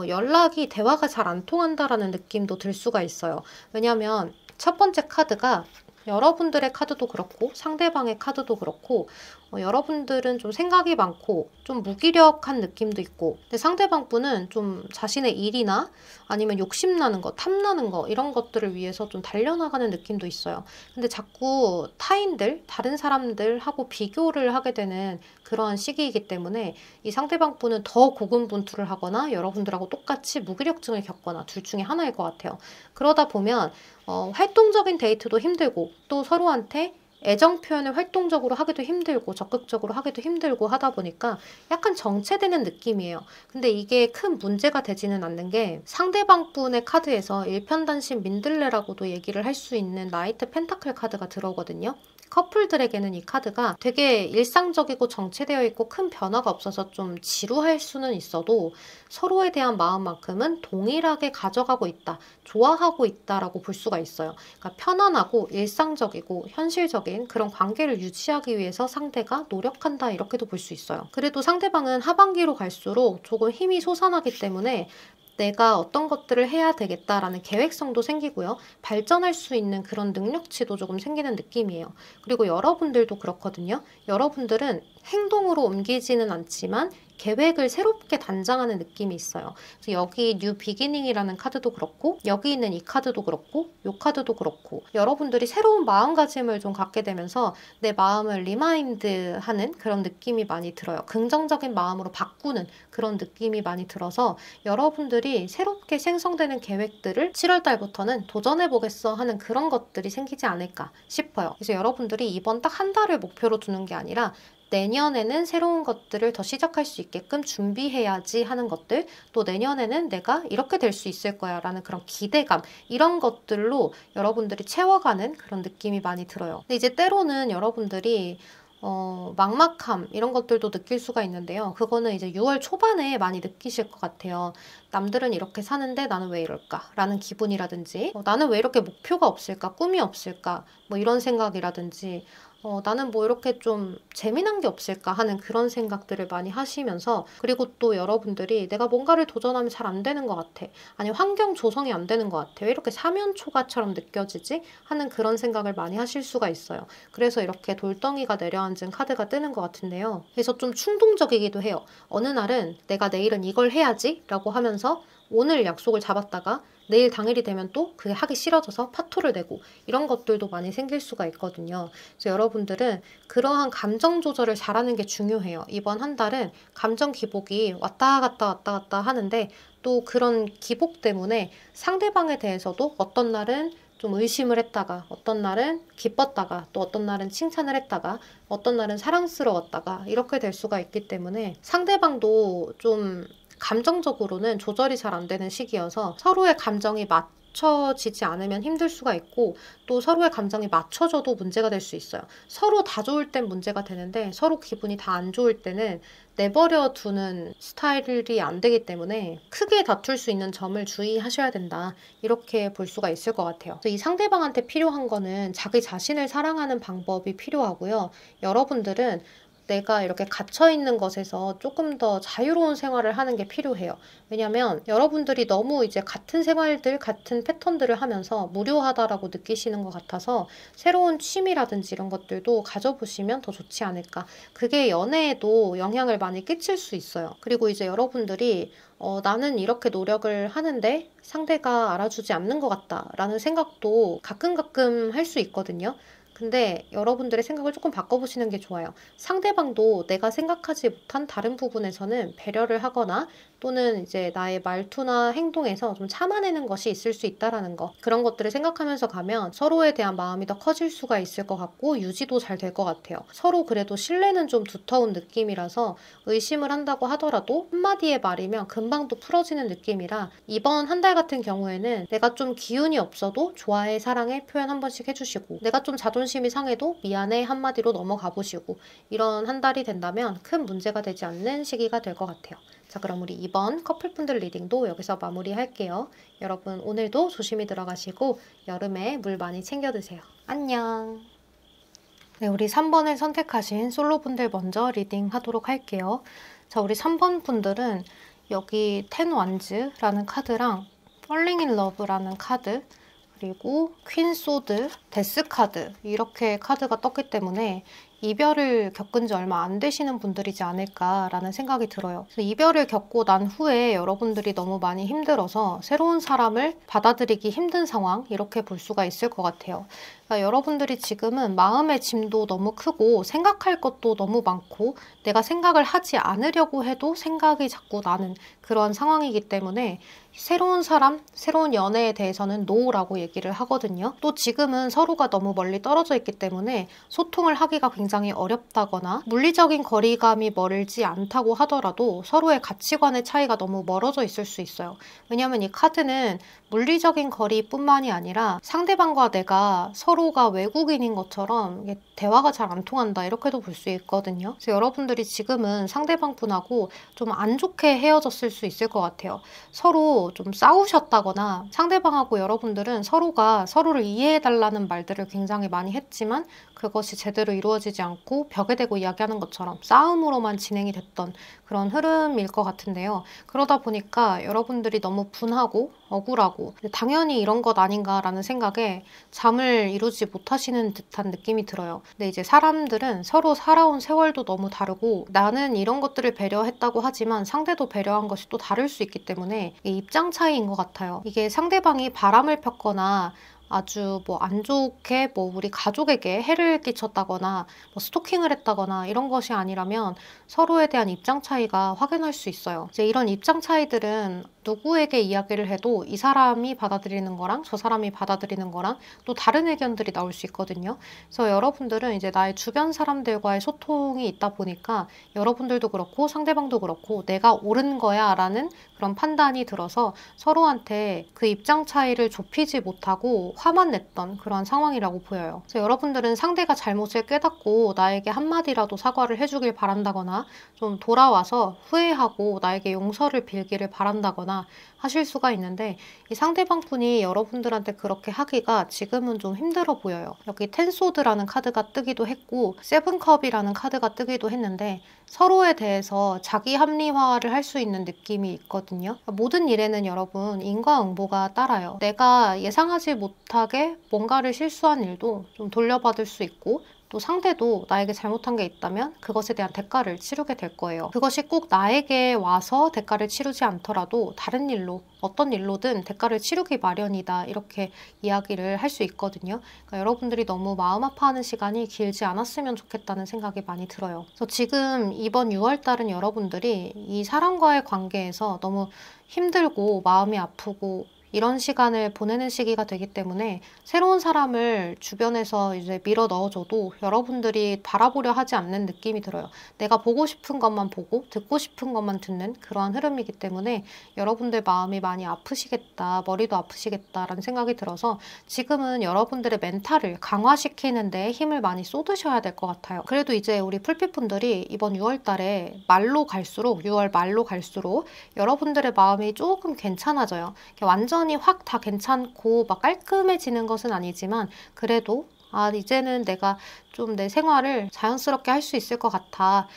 연락이, 대화가 잘 안 통한다라는 느낌도 들 수가 있어요. 왜냐하면 첫 번째 카드가 여러분들의 카드도 그렇고 상대방의 카드도 그렇고, 여러분들은 좀 생각이 많고 좀 무기력한 느낌도 있고, 근데 상대방 분은 좀 자신의 일이나 아니면 욕심나는 거, 탐나는 거, 이런 것들을 위해서 좀 달려나가는 느낌도 있어요. 근데 자꾸 타인들, 다른 사람들하고 비교를 하게 되는 그러한 시기이기 때문에 이 상대방 분은 더 고군분투를 하거나 여러분들하고 똑같이 무기력증을 겪거나 둘 중에 하나일 것 같아요. 그러다 보면 활동적인 데이트도 힘들고, 또 서로한테 애정 표현을 활동적으로 하기도 힘들고 적극적으로 하기도 힘들고 하다 보니까 약간 정체되는 느낌이에요. 근데 이게 큰 문제가 되지는 않는 게 상대방 분의 카드에서 일편단심 민들레라고도 얘기를 할 수 있는 나이트 펜타클 카드가 들어오거든요. 커플들에게는 이 카드가 되게 일상적이고 정체되어 있고 큰 변화가 없어서 좀 지루할 수는 있어도 서로에 대한 마음만큼은 동일하게 가져가고 있다, 좋아하고 있다라고 볼 수가 있어요. 그러니까 편안하고 일상적이고 현실적인 그런 관계를 유지하기 위해서 상대가 노력한다 이렇게도 볼 수 있어요. 그래도 상대방은 하반기로 갈수록 조금 힘이 솟아나기 때문에 내가 어떤 것들을 해야 되겠다라는 계획성도 생기고요. 발전할 수 있는 그런 능력치도 조금 생기는 느낌이에요. 그리고 여러분들도 그렇거든요. 여러분들은 행동으로 옮기지는 않지만 계획을 새롭게 단장하는 느낌이 있어요. 그래서 여기 뉴 비기닝이라는 카드도 그렇고 여기 있는 이 카드도 그렇고 이 카드도 그렇고 여러분들이 새로운 마음가짐을 좀 갖게 되면서 내 마음을 리마인드하는 그런 느낌이 많이 들어요. 긍정적인 마음으로 바꾸는 그런 느낌이 많이 들어서 여러분들이 새롭게 생성되는 계획들을 7월 달부터는 도전해보겠어 하는 그런 것들이 생기지 않을까 싶어요. 그래서 여러분들이 이번 딱 한 달을 목표로 두는 게 아니라 내년에는 새로운 것들을 더 시작할 수 있게끔 준비해야지 하는 것들, 또 내년에는 내가 이렇게 될 수 있을 거야 라는 그런 기대감, 이런 것들로 여러분들이 채워가는 그런 느낌이 많이 들어요. 근데 이제 때로는 여러분들이 막막함 이런 것들도 느낄 수가 있는데요. 그거는 이제 6월 초반에 많이 느끼실 것 같아요. 남들은 이렇게 사는데 나는 왜 이럴까? 라는 기분이라든지 나는 왜 이렇게 목표가 없을까? 꿈이 없을까? 뭐 이런 생각이라든지 나는 뭐 이렇게 좀 재미난 게 없을까 하는 그런 생각들을 많이 하시면서 그리고 또 여러분들이 내가 뭔가를 도전하면 잘 안 되는 것 같아. 아니 환경 조성이 안 되는 것 같아. 왜 이렇게 사면초가처럼 느껴지지? 하는 그런 생각을 많이 하실 수가 있어요. 그래서 이렇게 돌덩이가 내려앉은 카드가 뜨는 것 같은데요. 그래서 좀 충동적이기도 해요. 어느 날은 내가 내일은 이걸 해야지 라고 하면서 오늘 약속을 잡았다가 내일 당일이 되면 또 그게 하기 싫어져서 파토를 내고 이런 것들도 많이 생길 수가 있거든요. 그래서 여러분들은 그러한 감정 조절을 잘하는 게 중요해요. 이번 한 달은 감정 기복이 왔다 갔다 하는데 또 그런 기복 때문에 상대방에 대해서도 어떤 날은 좀 의심을 했다가 어떤 날은 기뻤다가 또 어떤 날은 칭찬을 했다가 어떤 날은 사랑스러웠다가 이렇게 될 수가 있기 때문에 상대방도 좀 감정적으로는 조절이 잘 안 되는 시기여서 서로의 감정이 맞춰지지 않으면 힘들 수가 있고 또 서로의 감정이 맞춰져도 문제가 될 수 있어요. 서로 다 좋을 땐 문제가 되는데 서로 기분이 다 안 좋을 때는 내버려 두는 스타일이 안 되기 때문에 크게 다툴 수 있는 점을 주의하셔야 된다. 이렇게 볼 수가 있을 것 같아요. 이 상대방한테 필요한 거는 자기 자신을 사랑하는 방법이 필요하고요. 여러분들은 내가 이렇게 갇혀있는 것에서 조금 더 자유로운 생활을 하는 게 필요해요. 왜냐면 여러분들이 너무 이제 같은 생활들, 같은 패턴들을 하면서 무료하다라고 느끼시는 것 같아서 새로운 취미라든지 이런 것들도 가져보시면 더 좋지 않을까. 그게 연애에도 영향을 많이 끼칠 수 있어요. 그리고 이제 여러분들이 나는 이렇게 노력을 하는데 상대가 알아주지 않는 것 같다 라는 생각도 가끔 할 수 있거든요. 근데 여러분들의 생각을 조금 바꿔보시는 게 좋아요. 상대방도 내가 생각하지 못한 다른 부분에서는 배려를 하거나 또는 이제 나의 말투나 행동에서 좀 참아내는 것이 있을 수 있다라는 거. 그런 것들을 생각하면서 가면 서로에 대한 마음이 더 커질 수가 있을 것 같고 유지도 잘 될 것 같아요. 서로 그래도 신뢰는 좀 두터운 느낌이라서 의심을 한다고 하더라도 한마디의 말이면 금방 또 풀어지는 느낌이라 이번 한 달 같은 경우에는 내가 좀 기운이 없어도 좋아해, 사랑해 표현 한 번씩 해주시고 내가 좀 자존심이 상해도 미안해 한마디로 넘어가 보시고 이런 한 달이 된다면 큰 문제가 되지 않는 시기가 될 것 같아요. 자, 그럼 우리 이번 커플분들 리딩도 여기서 마무리할게요. 여러분 오늘도 조심히 들어가시고 여름에 물 많이 챙겨 드세요. 안녕. 네, 우리 3번을 선택하신 솔로분들 먼저 리딩하도록 할게요. 자, 우리 3번 분들은 여기 텐 완즈라는 카드랑 Falling in Love라는 카드 그리고 퀸 소드, 데스 카드 이렇게 카드가 떴기 때문에 이별을 겪은 지 얼마 안 되시는 분들이지 않을까라는 생각이 들어요. 그래서 이별을 겪고 난 후에 여러분들이 너무 많이 힘들어서 새로운 사람을 받아들이기 힘든 상황, 이렇게 볼 수가 있을 것 같아요. 그러니까 여러분들이 지금은 마음의 짐도 너무 크고 생각할 것도 너무 많고 내가 생각을 하지 않으려고 해도 생각이 자꾸 나는 그런 상황이기 때문에 새로운 사람, 새로운 연애에 대해서는 노라고 얘기를 하거든요. 또 지금은 서로가 너무 멀리 떨어져 있기 때문에 소통을 하기가 굉장히 어렵다거나 물리적인 거리감이 멀지 않다고 하더라도 서로의 가치관의 차이가 너무 멀어져 있을 수 있어요. 왜냐하면 이 카드는 물리적인 거리뿐만이 아니라 상대방과 내가 서로가 외국인인 것처럼 대화가 잘 안 통한다, 이렇게도 볼 수 있거든요. 그래서 여러분들이 지금은 상대방 분하고 좀 안 좋게 헤어졌을 수 있을 것 같아요. 서로 좀 싸우셨다거나 상대방하고 여러분들은 서로가 서로를 이해해달라는 말들을 굉장히 많이 했지만 그것이 제대로 이루어지지 않고 벽에 대고 이야기하는 것처럼 싸움으로만 진행이 됐던 그런 흐름일 것 같은데요. 그러다 보니까 여러분들이 너무 분하고 억울하고 당연히 이런 것 아닌가라는 생각에 잠을 이루지 못하시는 듯한 느낌이 들어요. 근데 이제 사람들은 서로 살아온 세월도 너무 다르고 나는 이런 것들을 배려했다고 하지만 상대도 배려한 것이 또 다를 수 있기 때문에 입장 차이인 것 같아요. 이게 상대방이 바람을 폈거나 아주 안 좋게 우리 가족에게 해를 끼쳤다거나 스토킹을 했다거나 이런 것이 아니라면 서로에 대한 입장 차이가 확연할 수 있어요. 이제 이런 입장 차이들은 누구에게 이야기를 해도 이 사람이 받아들이는 거랑 저 사람이 받아들이는 거랑 또 다른 의견들이 나올 수 있거든요. 그래서 여러분들은 이제 나의 주변 사람들과의 소통이 있다 보니까 여러분들도 그렇고 상대방도 그렇고 내가 옳은 거야 라는 그런 판단이 들어서 서로한테 그 입장 차이를 좁히지 못하고 화만 냈던 그런 상황이라고 보여요. 그래서 여러분들은 상대가 잘못을 깨닫고 나에게 한마디라도 사과를 해주길 바란다거나 좀 돌아와서 후회하고 나에게 용서를 빌기를 바란다거나 하실 수가 있는데 이 상대방 분이 여러분들한테 그렇게 하기가 지금은 좀 힘들어 보여요. 여기 텐소드라는 카드가 뜨기도 했고 세븐컵이라는 카드가 뜨기도 했는데 서로에 대해서 자기 합리화를 할 수 있는 느낌이 있거든요. 모든 일에는 여러분 인과응보가 따라요. 내가 예상하지 못하게 뭔가를 실수한 일도 좀 돌려받을 수 있고 또 상대도 나에게 잘못한 게 있다면 그것에 대한 대가를 치르게 될 거예요. 그것이 꼭 나에게 와서 대가를 치르지 않더라도 다른 일로 어떤 일로든 대가를 치르기 마련이다, 이렇게 이야기를 할 수 있거든요. 그러니까 여러분들이 너무 마음 아파하는 시간이 길지 않았으면 좋겠다는 생각이 많이 들어요. 그래서 지금 이번 6월달은 여러분들이 이 사람과의 관계에서 너무 힘들고 마음이 아프고 이런 시간을 보내는 시기가 되기 때문에 새로운 사람을 주변에서 이제 밀어 넣어줘도 여러분들이 바라보려 하지 않는 느낌이 들어요. 내가 보고 싶은 것만 보고 듣고 싶은 것만 듣는 그러한 흐름이기 때문에 여러분들 마음이 많이 아프시겠다, 머리도 아프시겠다라는 생각이 들어서 지금은 여러분들의 멘탈을 강화시키는 데 힘을 많이 쏟으셔야 될 것 같아요. 그래도 이제 우리 풀빛분들이 이번 6월 달에 6월 말로 갈수록 여러분들의 마음이 조금 괜찮아져요. 완전히 확 다 괜찮고 깔끔해지는 것은 아니지만 그래도 이제는 내가 좀 내 생활을 자연스럽게 할 수 있을 것 같아.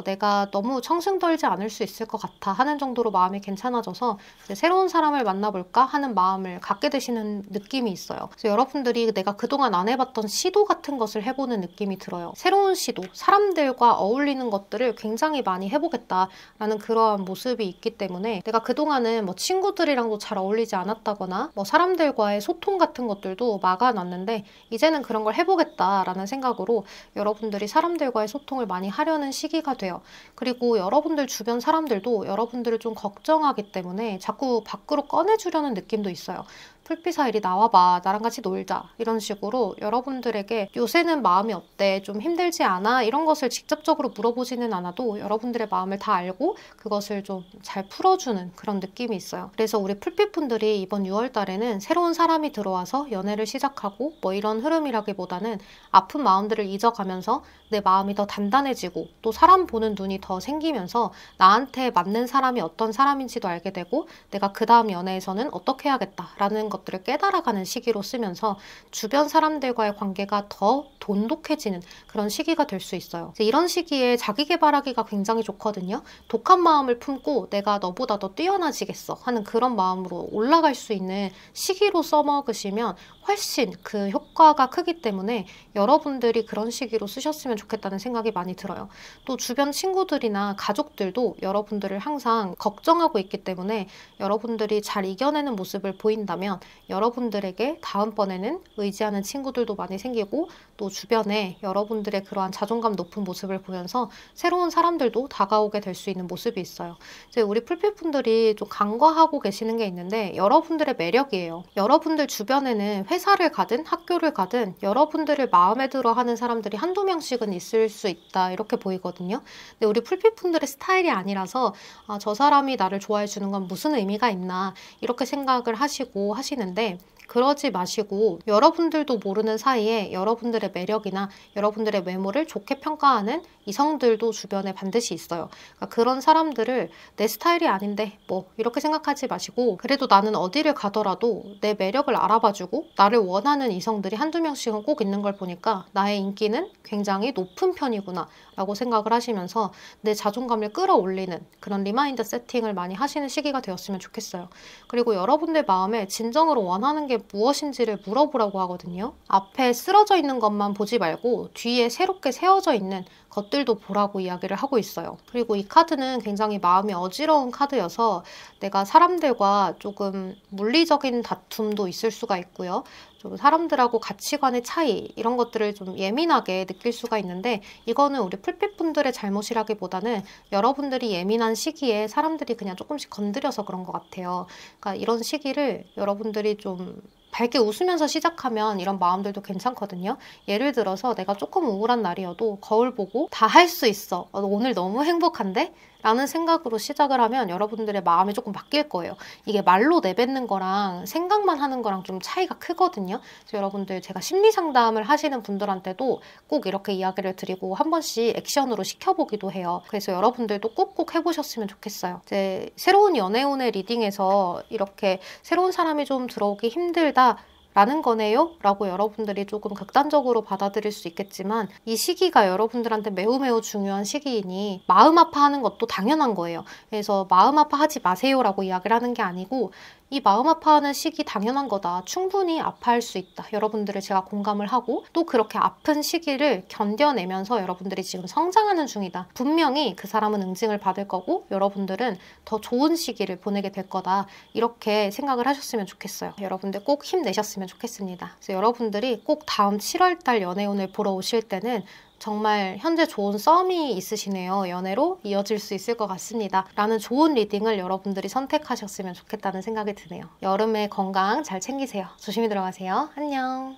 내가 너무 청승 떨지 않을 수 있을 것 같아 하는 정도로 마음이 괜찮아져서 이제 새로운 사람을 만나볼까 하는 마음을 갖게 되시는 느낌이 있어요. 그래서 여러분들이 내가 그동안 안 해봤던 시도 같은 것을 해보는 느낌이 들어요. 새로운 시도, 사람들과 어울리는 것들을 굉장히 많이 해보겠다라는 그러한 모습이 있기 때문에 내가 그동안은 친구들이랑도 잘 어울리지 않았다거나 사람들과의 소통 같은 것들도 막아놨는데 이제는 그런 걸 해보겠다라는 생각으로 여러분들이 사람들과의 소통을 많이 하려는 시기가 돼요. 그리고 여러분들 주변 사람들도 여러분들을 좀 걱정하기 때문에 자꾸 밖으로 꺼내주려는 느낌도 있어요. 풀피사 이리 나와봐, 나랑 같이 놀자, 이런 식으로 여러분들에게 요새는 마음이 어때, 좀 힘들지 않아, 이런 것을 직접적으로 물어보지는 않아도 여러분들의 마음을 다 알고 그것을 좀 잘 풀어주는 그런 느낌이 있어요. 그래서 우리 풀빛분들이 이번 6월 달에는 새로운 사람이 들어와서 연애를 시작하고 이런 흐름이라기보다는 아픈 마음들을 잊어가면서 내 마음이 더 단단해지고 또 사람 보는 눈이 더 생기면서 나한테 맞는 사람이 어떤 사람인지도 알게 되고 내가 그 다음 연애에서는 어떻게 해야겠다라는 것들을 깨달아가는 시기로 쓰면서 주변 사람들과의 관계가 더 돈독해지는 그런 시기가 될 수 있어요. 이런 시기에 자기 개발하기가 굉장히 좋거든요. 독한 마음을 품고 내가 너보다 더 뛰어나지겠어 하는 그런 마음으로 올라갈 수 있는 시기로 써먹으시면 훨씬 그 효과가 크기 때문에 여러분들이 그런 시기로 쓰셨으면 좋겠다는 생각이 많이 들어요. 또 주변 친구들이나 가족들도 여러분들을 항상 걱정하고 있기 때문에 여러분들이 잘 이겨내는 모습을 보인다면 여러분들에게 다음번에는 의지하는 친구들도 많이 생기고 또 주변에 여러분들의 그러한 자존감 높은 모습을 보면서 새로운 사람들도 다가오게 될 수 있는 모습이 있어요. 이제 우리 풀빛분들이 좀 간과하고 계시는 게 있는데 여러분들의 매력이에요. 여러분들 주변에는 회사를 가든 학교를 가든 여러분들을 마음에 들어 하는 사람들이 한두 명씩은 있을 수 있다 이렇게 보이거든요. 근데 우리 풀빛분들의 스타일이 아니라서 저 사람이 나를 좋아해 주는 건 무슨 의미가 있나 이렇게 생각을 하시고 하시는데 그러지 마시고 여러분들도 모르는 사이에 여러분들의 매력이나 여러분들의 외모를 좋게 평가하는 이성들도 주변에 반드시 있어요. 그러니까 그런 사람들을 내 스타일이 아닌데 뭐 이렇게 생각하지 마시고 그래도 나는 어디를 가더라도 내 매력을 알아봐주고 나를 원하는 이성들이 한두 명씩은 꼭 있는 걸 보니까 나의 인기는 굉장히 높은 편이구나 라고 생각을 하시면서 내 자존감을 끌어올리는 그런 리마인드 세팅을 많이 하시는 시기가 되었으면 좋겠어요. 그리고 여러분들 마음에 진정으로 원하는 게 무엇인지를 물어보라고 하거든요. 앞에 쓰러져 있는 것만 보지 말고 뒤에 새롭게 세워져 있는 것들도 보라고 이야기를 하고 있어요. 그리고 이 카드는 굉장히 마음이 어지러운 카드여서 내가 사람들과 조금 물리적인 다툼도 있을 수가 있고요. 좀 사람들하고 가치관의 차이 이런 것들을 좀 예민하게 느낄 수가 있는데 이거는 우리 풀빛분들의 잘못이라기보다는 여러분들이 예민한 시기에 사람들이 그냥 조금씩 건드려서 그런 것 같아요. 그러니까 이런 시기를 여러분들이 좀 밝게 웃으면서 시작하면 이런 마음들도 괜찮거든요. 예를 들어서 내가 조금 우울한 날이어도 거울 보고 다 할 수 있어. 오늘 너무 행복한데? 라는 생각으로 시작을 하면 여러분들의 마음이 조금 바뀔 거예요. 이게 말로 내뱉는 거랑 생각만 하는 거랑 좀 차이가 크거든요. 그래서 여러분들 제가 심리 상담을 하시는 분들한테도 꼭 이렇게 이야기를 드리고 한 번씩 액션으로 시켜보기도 해요. 그래서 여러분들도 꼭꼭 해보셨으면 좋겠어요. 이제 새로운 연애운의 리딩에서 이렇게 새로운 사람이 좀 들어오기 힘들다 라는 거네요? 라고 여러분들이 조금 극단적으로 받아들일 수 있겠지만 이 시기가 여러분들한테 매우 중요한 시기이니 마음 아파하는 것도 당연한 거예요. 그래서 마음 아파하지 마세요 라고 이야기를 하는 게 아니고 이 마음 아파하는 시기 당연한 거다. 충분히 아파할 수 있다. 여러분들을 제가 공감을 하고 또 그렇게 아픈 시기를 견뎌내면서 여러분들이 지금 성장하는 중이다. 분명히 그 사람은 응징을 받을 거고 여러분들은 더 좋은 시기를 보내게 될 거다. 이렇게 생각을 하셨으면 좋겠어요. 여러분들 꼭 힘내셨으면 좋겠습니다. 그래서 여러분들이 꼭 다음 7월달 연애운을 보러 오실 때는 정말 현재 좋은 썸이 있으시네요. 연애로 이어질 수 있을 것 같습니다. 라는 좋은 리딩을 여러분들이 선택하셨으면 좋겠다는 생각이 드네요. 여름에 건강 잘 챙기세요. 조심히 들어가세요. 안녕.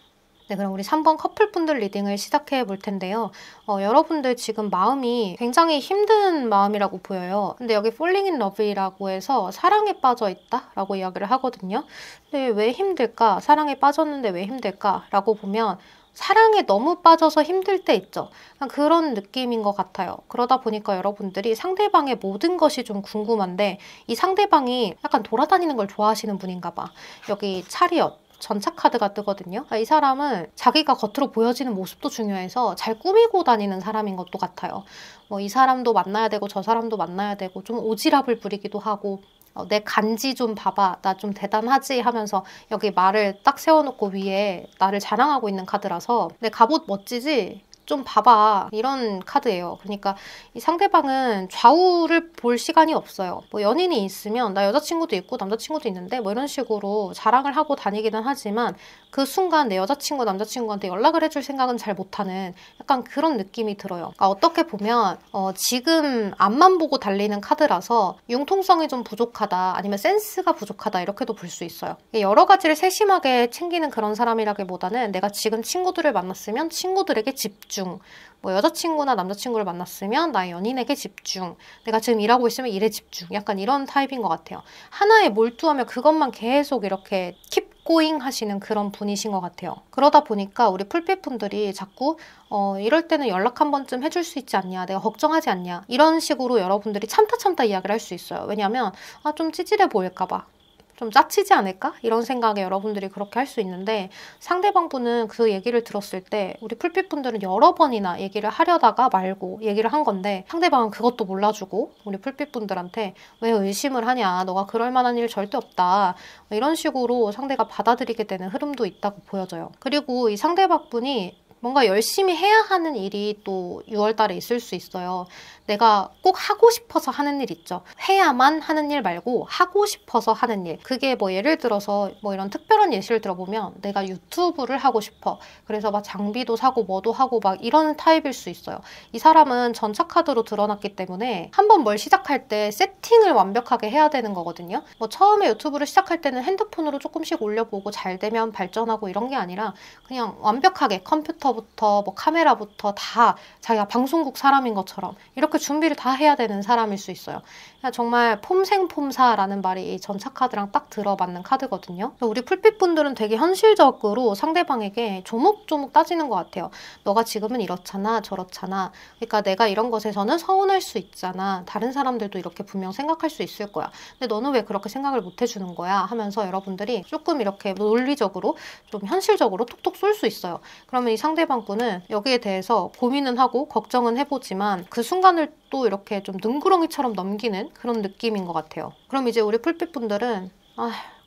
네, 그럼 우리 3번 커플분들 리딩을 시작해 볼 텐데요. 여러분들 지금 마음이 굉장히 힘든 마음이라고 보여요. 근데 여기 falling in love이라고 해서 사랑에 빠져 있다 라고 이야기를 하거든요. 근데 왜 힘들까? 사랑에 빠졌는데 왜 힘들까? 라고 보면 사랑에 너무 빠져서 힘들 때 있죠. 그런 느낌인 것 같아요. 그러다 보니까 여러분들이 상대방의 모든 것이 좀 궁금한데 이 상대방이 약간 돌아다니는 걸 좋아하시는 분인가 봐. 여기 차리엇. 전차 카드가 뜨거든요. 이 사람은 자기가 겉으로 보여지는 모습도 중요해서 잘 꾸미고 다니는 사람인 것도 같아요. 이 사람도 만나야 되고 저 사람도 만나야 되고 좀 오지랖을 부리기도 하고 내 간지 좀 봐봐. 나 좀 대단하지 하면서 여기 말을 딱 세워놓고 위에 나를 자랑하고 있는 카드라서 내 갑옷 멋지지? 좀 봐봐 이런 카드예요. 그러니까 이 상대방은 좌우를 볼 시간이 없어요. 뭐 연인이 있으면 나 여자친구도 있고 남자친구도 있는데 뭐 이런 식으로 자랑을 하고 다니기는 하지만 그 순간 내 여자친구 남자친구한테 연락을 해줄 생각은 잘 못하는 약간 그런 느낌이 들어요. 그러니까 어떻게 보면 지금 앞만 보고 달리는 카드라서 융통성이 좀 부족하다 아니면 센스가 부족하다 이렇게도 볼 수 있어요. 여러 가지를 세심하게 챙기는 그런 사람이라기보다는 내가 지금 친구들을 만났으면 친구들에게 집중 뭐 여자친구나 남자친구를 만났으면 나의 연인에게 집중 내가 지금 일하고 있으면 일에 집중 약간 이런 타입인 것 같아요. 하나에 몰두하면 그것만 계속 이렇게 킵 고잉 하시는 그런 분이신 것 같아요. 그러다 보니까 우리 풀빛분들이 자꾸 이럴 때는 연락 한 번쯤 해줄 수 있지 않냐 내가 걱정하지 않냐 이런 식으로 여러분들이 참다 이야기를 할 수 있어요. 왜냐하면 좀 찌질해 보일까 봐 좀 짜치지 않을까? 이런 생각에 여러분들이 그렇게 할 수 있는데 상대방 분은 그 얘기를 들었을 때 우리 풀빛분들은 여러 번이나 얘기를 하려다가 말고 얘기를 한 건데 상대방은 그것도 몰라주고 우리 풀빛분들한테 왜 의심을 하냐? 너가 그럴 만한 일 절대 없다. 이런 식으로 상대가 받아들이게 되는 흐름도 있다고 보여져요. 그리고 이 상대방 분이 뭔가 열심히 해야 하는 일이 또 6월 달에 있을 수 있어요. 내가 꼭 하고 싶어서 하는 일 있죠. 해야만 하는 일 말고 하고 싶어서 하는 일. 그게 뭐 예를 들어서 뭐 이런 특별한 예시를 들어보면 내가 유튜브를 하고 싶어. 그래서 막 장비도 사고 뭐도 하고 막 이런 타입일 수 있어요. 이 사람은 전차카드로 드러났기 때문에 한번 뭘 시작할 때 세팅을 완벽하게 해야 되는 거거든요. 뭐 처음에 유튜브를 시작할 때는 핸드폰으로 조금씩 올려보고 잘 되면 발전하고 이런 게 아니라 그냥 완벽하게 컴퓨터부터 뭐 카메라부터 다 자기가 방송국 사람인 것처럼 이렇게 준비를 다 해야 되는 사람일 수 있어요. 정말 폼생폼사라는 말이 이 전차카드랑 딱 들어맞는 카드거든요. 우리 풀빛분들은 되게 현실적으로 상대방에게 조목조목 따지는 것 같아요. 너가 지금은 이렇잖아 저렇잖아. 그러니까 내가 이런 것에서는 서운할 수 있잖아. 다른 사람들도 이렇게 분명 생각할 수 있을 거야. 근데 너는 왜 그렇게 생각을 못 해주는 거야? 하면서 여러분들이 조금 이렇게 논리적으로 좀 현실적으로 톡톡 쏠 수 있어요. 그러면 이 상대방분은 여기에 대해서 고민은 하고 걱정은 해보지만 그 순간을 또 이렇게 좀 능구렁이처럼 넘기는 그런 느낌인 것 같아요. 그럼 이제 우리 풀빛분들은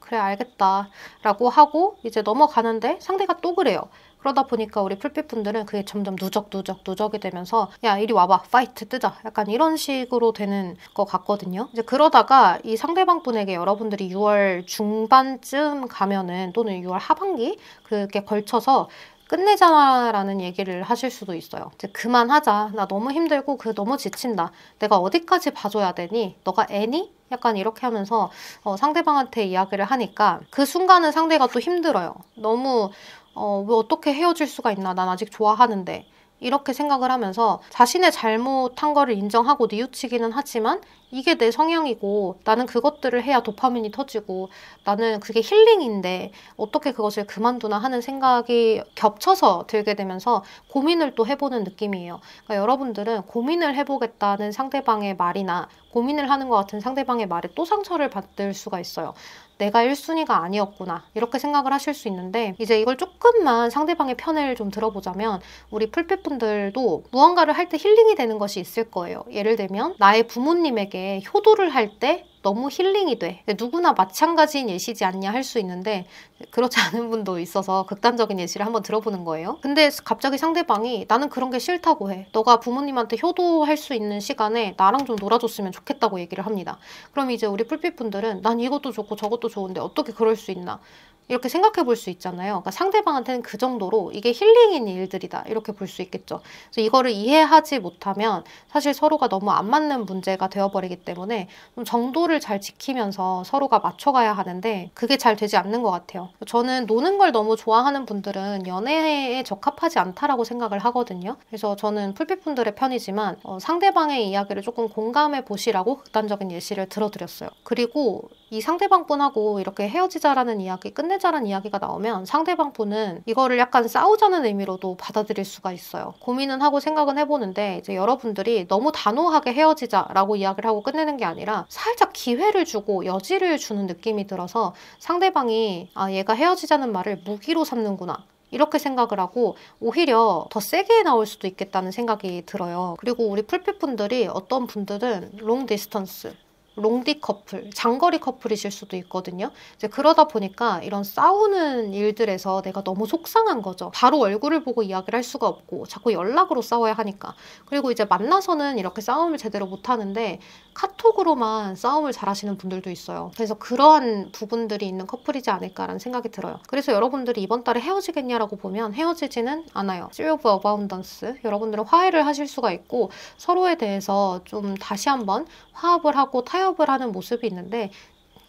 그래 알겠다 라고 하고 이제 넘어가는데 상대가 또 그래요. 그러다 보니까 우리 풀빛분들은 그게 점점 누적이 되면서 야 이리 와봐 파이트 뜨자 약간 이런 식으로 되는 것 같거든요. 이제 그러다가 이 상대방 분에게 여러분들이 6월 중반쯤 가면은 또는 6월 하반기 그게 걸쳐서 끝내자라는 얘기를 하실 수도 있어요. 이제 그만하자. 나 너무 힘들고 너무 지친다. 내가 어디까지 봐줘야 되니? 너가 애니? 약간 이렇게 하면서 상대방한테 이야기를 하니까 그 순간은 상대가 또 힘들어요. 너무 왜 어떻게 헤어질 수가 있나? 난 아직 좋아하는데. 이렇게 생각을 하면서 자신의 잘못한 거를 인정하고 뉘우치기는 하지만 이게 내 성향이고 나는 그것들을 해야 도파민이 터지고 나는 그게 힐링인데 어떻게 그것을 그만두나 하는 생각이 겹쳐서 들게 되면서 고민을 또 해보는 느낌이에요. 그러니까 여러분들은 고민을 해보겠다는 상대방의 말이나 고민을 하는 것 같은 상대방의 말에 또 상처를 받을 수가 있어요. 내가 1순위가 아니었구나 이렇게 생각을 하실 수 있는데 이제 이걸 조금만 상대방의 편을 좀 들어보자면 우리 풀빛분들도 무언가를 할 때 힐링이 되는 것이 있을 거예요. 예를 들면 나의 부모님에게 효도를 할 때 너무 힐링이 돼. 누구나 마찬가지인 예시지 않냐 할 수 있는데 그렇지 않은 분도 있어서 극단적인 예시를 한번 들어보는 거예요. 근데 갑자기 상대방이 나는 그런 게 싫다고 해. 너가 부모님한테 효도할 수 있는 시간에 나랑 좀 놀아줬으면 좋겠다고 얘기를 합니다. 그럼 이제 우리 풀빛분들은 난 이것도 좋고 저것도 좋은데 어떻게 그럴 수 있나? 이렇게 생각해 볼 수 있잖아요. 그러니까 상대방한테는 그 정도로 이게 힐링인 일들이다. 이렇게 볼 수 있겠죠. 그래서 이거를 이해하지 못하면 사실 서로가 너무 안 맞는 문제가 되어버리기 때문에 좀 정도를 잘 지키면서 서로가 맞춰가야 하는데 그게 잘 되지 않는 것 같아요. 저는 노는 걸 너무 좋아하는 분들은 연애에 적합하지 않다라고 생각을 하거든요. 그래서 저는 풀빛분들의 편이지만 상대방의 이야기를 조금 공감해 보시라고 극단적인 예시를 들어드렸어요. 그리고 이 상대방분하고 이렇게 헤어지자라는 이야기, 끝내자라는 이야기가 나오면 상대방분은 이거를 약간 싸우자는 의미로도 받아들일 수가 있어요. 고민은 하고 생각은 해보는데 이제 여러분들이 너무 단호하게 헤어지자라고 이야기를 하고 끝내는 게 아니라 살짝 기회를 주고 여지를 주는 느낌이 들어서 상대방이 얘가 헤어지자는 말을 무기로 삼는구나. 이렇게 생각을 하고 오히려 더 세게 나올 수도 있겠다는 생각이 들어요. 그리고 우리 풀빛분들이 어떤 분들은 롱 디스턴스 롱디 커플, 장거리 커플이실 수도 있거든요. 이제 그러다 보니까 이런 싸우는 일들에서 내가 너무 속상한 거죠. 바로 얼굴을 보고 이야기를 할 수가 없고 자꾸 연락으로 싸워야 하니까. 그리고 이제 만나서는 이렇게 싸움을 제대로 못 하는데 카톡으로만 싸움을 잘 하시는 분들도 있어요. 그래서 그러한 부분들이 있는 커플이지 않을까라는 생각이 들어요. 그래서 여러분들이 이번 달에 헤어지겠냐라고 보면 헤어지지는 않아요. Sea of Abundance. 여러분들은 화해를 하실 수가 있고 서로에 대해서 좀 다시 한번 화합을 하고 타협을 하는 모습이 있는데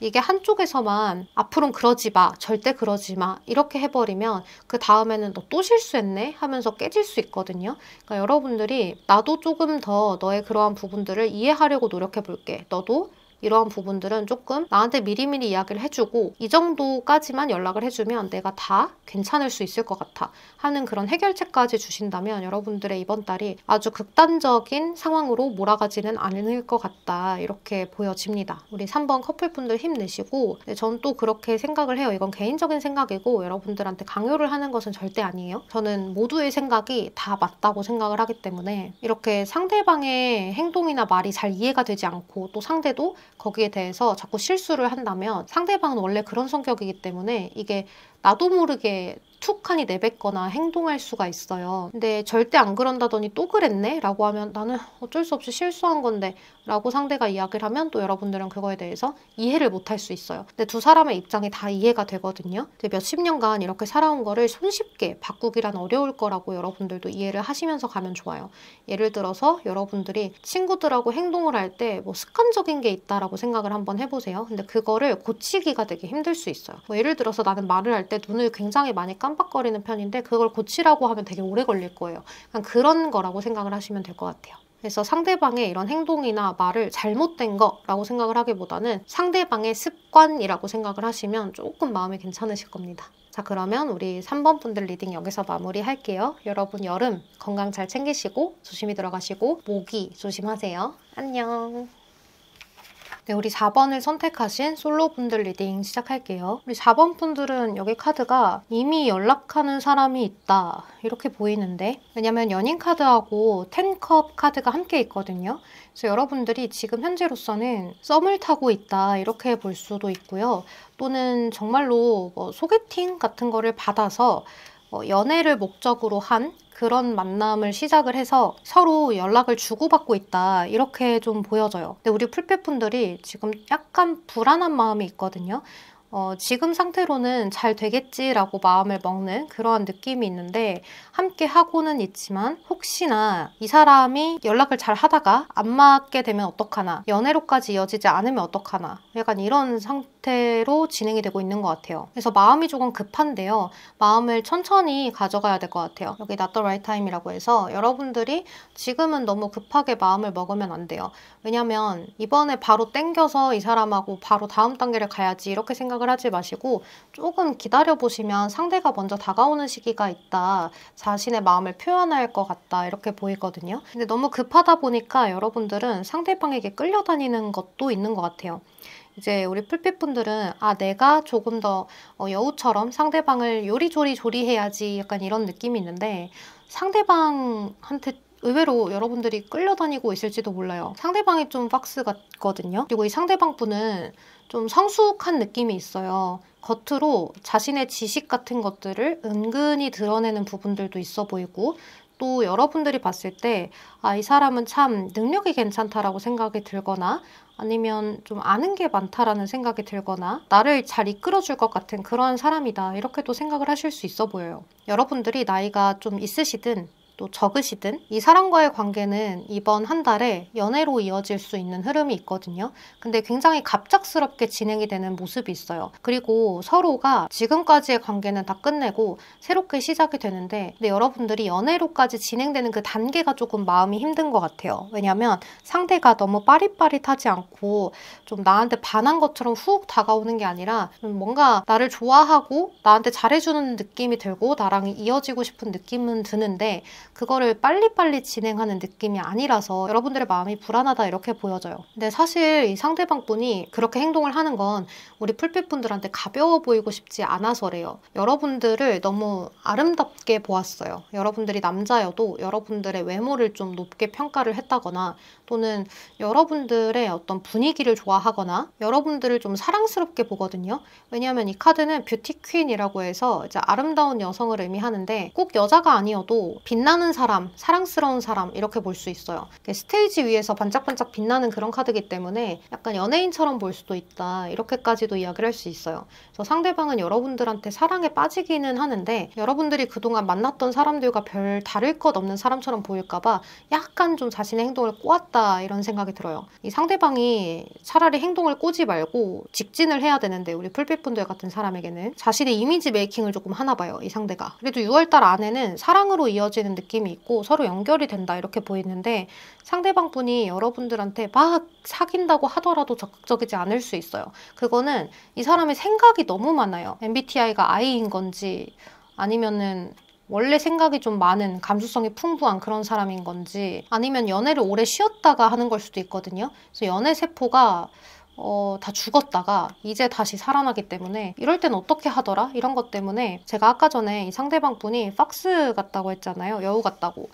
이게 한쪽에서만 앞으로는 그러지 마, 절대 그러지 마 이렇게 해버리면 그 다음에는 너 또 실수했네 하면서 깨질 수 있거든요. 그러니까 여러분들이 나도 조금 더 너의 그러한 부분들을 이해하려고 노력해 볼게. 너도 이러한 부분들은 조금 나한테 미리미리 이야기를 해주고 이 정도까지만 연락을 해주면 내가 다 괜찮을 수 있을 것 같아 하는 그런 해결책까지 주신다면 여러분들의 이번 달이 아주 극단적인 상황으로 몰아가지는 않을 것 같다 이렇게 보여집니다. 우리 3번 커플분들 힘내시고 전 또 그렇게 생각을 해요. 이건 개인적인 생각이고 여러분들한테 강요를 하는 것은 절대 아니에요. 저는 모두의 생각이 다 맞다고 생각을 하기 때문에 이렇게 상대방의 행동이나 말이 잘 이해가 되지 않고 또 상대도 거기에 대해서 자꾸 실수를 한다면 상대방은 원래 그런 성격이기 때문에 이게 나도 모르게 툭 하니 내뱉거나 행동할 수가 있어요. 근데 절대 안 그런다더니 또 그랬네? 라고 하면 나는 어쩔 수 없이 실수한 건데 라고 상대가 이야기를 하면 또 여러분들은 그거에 대해서 이해를 못 할 수 있어요. 근데 두 사람의 입장이 다 이해가 되거든요. 몇십 년간 이렇게 살아온 거를 손쉽게 바꾸기란 어려울 거라고 여러분들도 이해를 하시면서 가면 좋아요. 예를 들어서 여러분들이 친구들하고 행동을 할 때 뭐 습관적인 게 있다라고 생각을 한번 해보세요. 근데 그거를 고치기가 되게 힘들 수 있어요. 뭐 예를 들어서 나는 말을 할 때 눈을 굉장히 많이 깜빡거리는 편인데 그걸 고치라고 하면 되게 오래 걸릴 거예요. 그런 거라고 생각을 하시면 될 것 같아요. 그래서 상대방의 이런 행동이나 말을 잘못된 거라고 생각을 하기보다는 상대방의 습관이라고 생각을 하시면 조금 마음이 괜찮으실 겁니다. 자, 그러면 우리 3번 분들 리딩 여기서 마무리할게요. 여러분 여름 건강 잘 챙기시고 조심히 들어가시고 모기 조심하세요. 안녕. 네, 우리 4번을 선택하신 솔로분들 리딩 시작할게요. 우리 4번 분들은 여기 카드가 이미 연락하는 사람이 있다 이렇게 보이는데 왜냐면 연인 카드하고 10컵 카드가 함께 있거든요. 그래서 여러분들이 지금 현재로서는 썸을 타고 있다 이렇게 볼 수도 있고요. 또는 정말로 뭐 소개팅 같은 거를 받아서 연애를 목적으로 한 그런 만남을 시작을 해서 서로 연락을 주고받고 있다 이렇게 좀 보여져요. 근데 우리 풀페분들이 지금 약간 불안한 마음이 있거든요. 지금 상태로는 잘 되겠지라고 마음을 먹는 그러한 느낌이 있는데 함께 하고는 있지만 혹시나 이 사람이 연락을 잘 하다가 안 맞게 되면 어떡하나 연애로까지 이어지지 않으면 어떡하나 약간 이런 상태로 진행이 되고 있는 것 같아요. 그래서 마음이 조금 급한데요. 마음을 천천히 가져가야 될 것 같아요. 여기 Not the right time이라고 해서 여러분들이 지금은 너무 급하게 마음을 먹으면 안 돼요. 왜냐면 이번에 바로 땡겨서 이 사람하고 바로 다음 단계를 가야지 이렇게 생각을 하지 마시고 조금 기다려보시면 상대가 먼저 다가오는 시기가 있다. 자신의 마음을 표현할 것 같다. 이렇게 보이거든요. 근데 너무 급하다 보니까 여러분들은 상대방에게 끌려다니는 것도 있는 것 같아요. 이제 우리 풀빛분들은 내가 조금 더 여우처럼 상대방을 요리조리 조리해야지 약간 이런 느낌이 있는데 상대방한테 의외로 여러분들이 끌려다니고 있을지도 몰라요. 상대방이 좀 박스 같거든요. 그리고 이 상대방 분은 좀 성숙한 느낌이 있어요. 겉으로 자신의 지식 같은 것들을 은근히 드러내는 부분들도 있어 보이고 또 여러분들이 봤을 때 이 사람은 참 능력이 괜찮다라고 생각이 들거나 아니면 좀 아는 게 많다라는 생각이 들거나 나를 잘 이끌어줄 것 같은 그런 사람이다 이렇게도 생각을 하실 수 있어 보여요. 여러분들이 나이가 좀 있으시든 또 적으시든 이 사람과의 관계는 이번 한 달에 연애로 이어질 수 있는 흐름이 있거든요. 근데 굉장히 갑작스럽게 진행이 되는 모습이 있어요. 그리고 서로가 지금까지의 관계는 다 끝내고 새롭게 시작이 되는데 근데 여러분들이 연애로까지 진행되는 그 단계가 조금 마음이 힘든 것 같아요. 왜냐면 상대가 너무 빠릿빠릿하지 않고 좀 나한테 반한 것처럼 훅 다가오는 게 아니라 뭔가 나를 좋아하고 나한테 잘해주는 느낌이 들고 나랑 이어지고 싶은 느낌은 드는데 그거를 빨리빨리 진행하는 느낌이 아니라서 여러분들의 마음이 불안하다 이렇게 보여져요. 근데 사실 이 상대방 분이 그렇게 행동을 하는 건 우리 풀빛분들한테 가벼워 보이고 싶지 않아서래요. 여러분들을 너무 아름답게 보았어요. 여러분들이 남자여도 여러분들의 외모를 좀 높게 평가를 했다거나 또는 여러분들의 어떤 분위기를 좋아하거나 여러분들을 좀 사랑스럽게 보거든요. 왜냐하면 이 카드는 뷰티 퀸이라고 해서 이제 아름다운 여성을 의미하는데 꼭 여자가 아니어도 빛나는 사람, 사랑스러운 사람 이렇게 볼 수 있어요. 스테이지 위에서 반짝반짝 빛나는 그런 카드이기 때문에 약간 연예인처럼 볼 수도 있다. 이렇게까지도 이야기를 할 수 있어요. 그래서 상대방은 여러분들한테 사랑에 빠지기는 하는데 여러분들이 그동안 만났던 사람들과 별 다를 것 없는 사람처럼 보일까봐 약간 좀 자신의 행동을 꼬았다 이런 생각이 들어요. 이 상대방이 차라리 행동을 꼬지 말고 직진을 해야 되는데 우리 풀빛분들 같은 사람에게는 자신의 이미지 메이킹을 조금 하나 봐요. 이 상대가. 그래도 6월달 안에는 사랑으로 이어지는 느낌이 느낌이 있고 서로 연결이 된다 이렇게 보이는데 상대방 분이 여러분들한테 막 사귄다고 하더라도 적극적이지 않을 수 있어요. 그거는 이 사람의 생각이 너무 많아요. MBTI가 I인 건지 아니면은 원래 생각이 좀 많은 감수성이 풍부한 그런 사람인 건지 아니면 연애를 오래 쉬었다가 하는 걸 수도 있거든요. 그래서 연애 세포가 다 죽었다가 이제 다시 살아나기 때문에 이럴 땐 어떻게 하더라? 이런 것 때문에 제가 아까 전에 이 상대방 분이 팍스 같다고 했잖아요. 여우 같다고.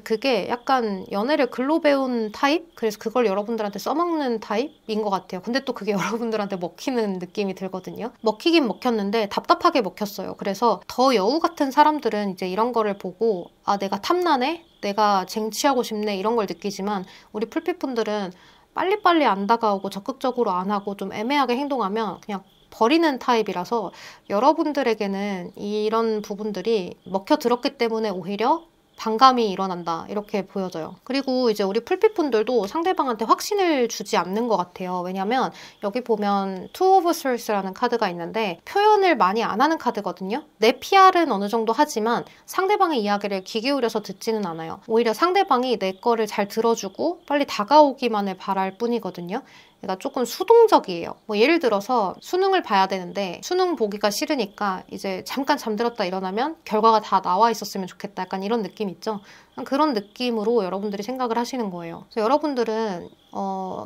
그게 약간 연애를 글로 배운 타입? 그래서 그걸 여러분들한테 써먹는 타입인 것 같아요. 근데 또 그게 여러분들한테 먹히는 느낌이 들거든요. 먹히긴 먹혔는데 답답하게 먹혔어요. 그래서 더 여우 같은 사람들은 이제 이런 거를 보고 아, 내가 탐나네? 내가 쟁취하고 싶네? 이런 걸 느끼지만 우리 풀핏분들은 빨리빨리 안 다가오고 적극적으로 안 하고 좀 애매하게 행동하면 그냥 버리는 타입이라서 여러분들에게는 이런 부분들이 먹혀들었기 때문에 오히려 반감이 일어난다 이렇게 보여져요. 그리고 이제 우리 풀핏분들도 상대방한테 확신을 주지 않는 것 같아요. 왜냐면 여기 보면 Two of Swords라는 카드가 있는데 표현을 많이 안 하는 카드거든요. 내 PR은 어느 정도 하지만 상대방의 이야기를 귀 기울여서 듣지는 않아요. 오히려 상대방이 내 거를 잘 들어주고 빨리 다가오기만을 바랄 뿐이거든요. 그러니까 조금 수동적이에요. 뭐 예를 들어서 수능을 봐야 되는데 수능 보기가 싫으니까 이제 잠깐 잠들었다 일어나면 결과가 다 나와 있었으면 좋겠다. 약간 이런 느낌 있죠? 그런 느낌으로 여러분들이 생각을 하시는 거예요. 그래서 여러분들은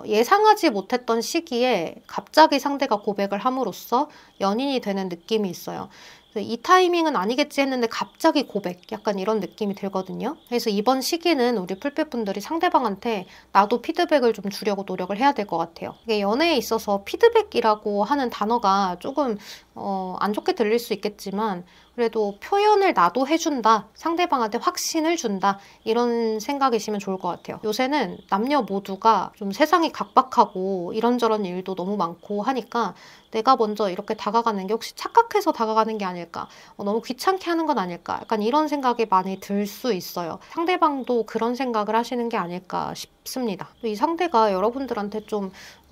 예상하지 못했던 시기에 갑자기 상대가 고백을 함으로써 연인이 되는 느낌이 있어요. 이 타이밍은 아니겠지 했는데 갑자기 고백 약간 이런 느낌이 들거든요. 그래서 이번 시기는 우리 풀빛분들이 상대방한테 나도 피드백을 좀 주려고 노력을 해야 될 것 같아요. 이게 연애에 있어서 피드백이라고 하는 단어가 조금 안 좋게 들릴 수 있겠지만 그래도 표현을 나도 해준다, 상대방한테 확신을 준다 이런 생각이시면 좋을 것 같아요. 요새는 남녀 모두가 좀 세상이 각박하고 이런저런 일도 너무 많고 하니까 내가 먼저 이렇게 다가가는 게 혹시 착각해서 다가가는 게 아닐까, 너무 귀찮게 하는 건 아닐까, 약간 이런 생각이 많이 들 수 있어요. 상대방도 그런 생각을 하시는 게 아닐까 싶습니다. 이 상대가 여러분들한테 좀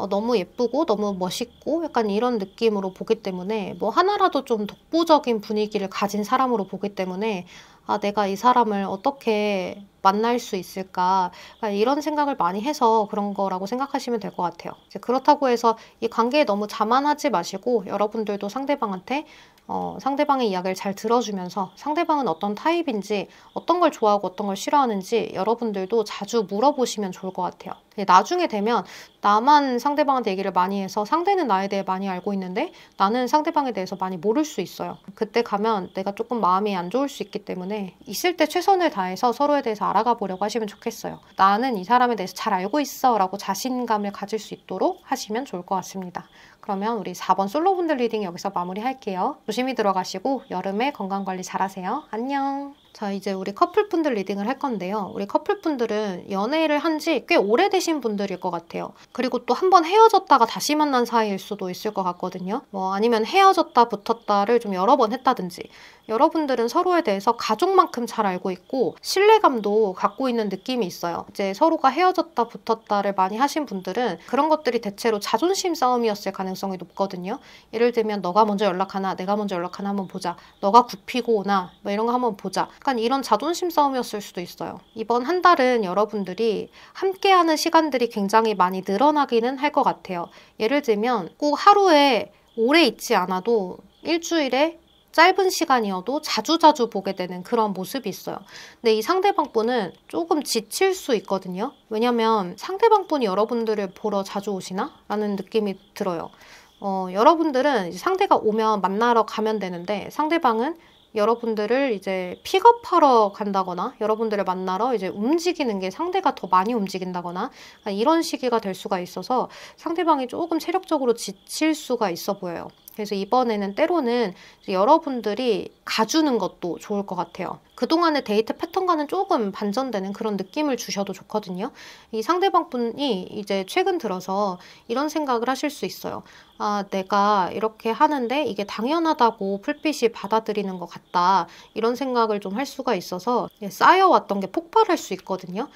너무 예쁘고 너무 멋있고 약간 이런 느낌으로 보기 때문에 뭐 하나라도 좀 독보적인 분위기를 가진 사람으로 보기 때문에 아, 내가 이 사람을 어떻게 만날 수 있을까, 이런 생각을 많이 해서 그런 거라고 생각하시면 될 것 같아요. 이제 그렇다고 해서 이 관계에 너무 자만하지 마시고 여러분들도 상대방한테 상대방의 이야기를 잘 들어주면서 상대방은 어떤 타입인지, 어떤 걸 좋아하고 어떤 걸 싫어하는지 여러분들도 자주 물어보시면 좋을 것 같아요. 나중에 되면 나만 상대방한테 얘기를 많이 해서 상대는 나에 대해 많이 알고 있는데 나는 상대방에 대해서 많이 모를 수 있어요. 그때 가면 내가 조금 마음이 안 좋을 수 있기 때문에 있을 때 최선을 다해서 서로에 대해서 알아가 보려고 하시면 좋겠어요. 나는 이 사람에 대해서 잘 알고 있어 라고 자신감을 가질 수 있도록 하시면 좋을 것 같습니다. 그러면 우리 4번 솔로분들 리딩 여기서 마무리할게요. 조심히 들어가시고 여름에 건강관리 잘하세요. 안녕. 자, 이제 우리 커플분들 리딩을 할 건데요. 우리 커플분들은 연애를 한 지 꽤 오래되신 분들일 것 같아요. 그리고 또 한 번 헤어졌다가 다시 만난 사이일 수도 있을 것 같거든요. 뭐 아니면 헤어졌다 붙었다를 좀 여러 번 했다든지 여러분들은 서로에 대해서 가족만큼 잘 알고 있고 신뢰감도 갖고 있는 느낌이 있어요. 이제 서로가 헤어졌다 붙었다를 많이 하신 분들은 그런 것들이 대체로 자존심 싸움이었을 가능성이 높거든요. 예를 들면 너가 먼저 연락하나 내가 먼저 연락하나 한번 보자. 너가 굽히고 오나 뭐 이런 거 한번 보자. 약간 이런 자존심 싸움이었을 수도 있어요. 이번 한 달은 여러분들이 함께하는 시간들이 굉장히 많이 늘어나기는 할 것 같아요. 예를 들면 꼭 하루에 오래 있지 않아도 일주일에 짧은 시간이어도 자주자주 보게 되는 그런 모습이 있어요. 근데 이 상대방 분은 조금 지칠 수 있거든요. 왜냐면 상대방 분이 여러분들을 보러 자주 오시나? 라는 느낌이 들어요. 여러분들은 상대가 오면 만나러 가면 되는데 상대방은 여러분들을 이제 픽업하러 간다거나 여러분들을 만나러 이제 움직이는 게 상대가 더 많이 움직인다거나 이런 시기가 될 수가 있어서 상대방이 조금 체력적으로 지칠 수가 있어 보여요. 그래서 이번에는 때로는 여러분들이 가주는 것도 좋을 것 같아요. 그동안의 데이트 패턴과는 조금 반전되는 그런 느낌을 주셔도 좋거든요. 이 상대방 분이 이제 최근 들어서 이런 생각을 하실 수 있어요. 아, 내가 이렇게 하는데 이게 당연하다고 풀빛이 받아들이는 것 같다. 이런 생각을 좀 할 수가 있어서 쌓여왔던 게 폭발할 수 있거든요.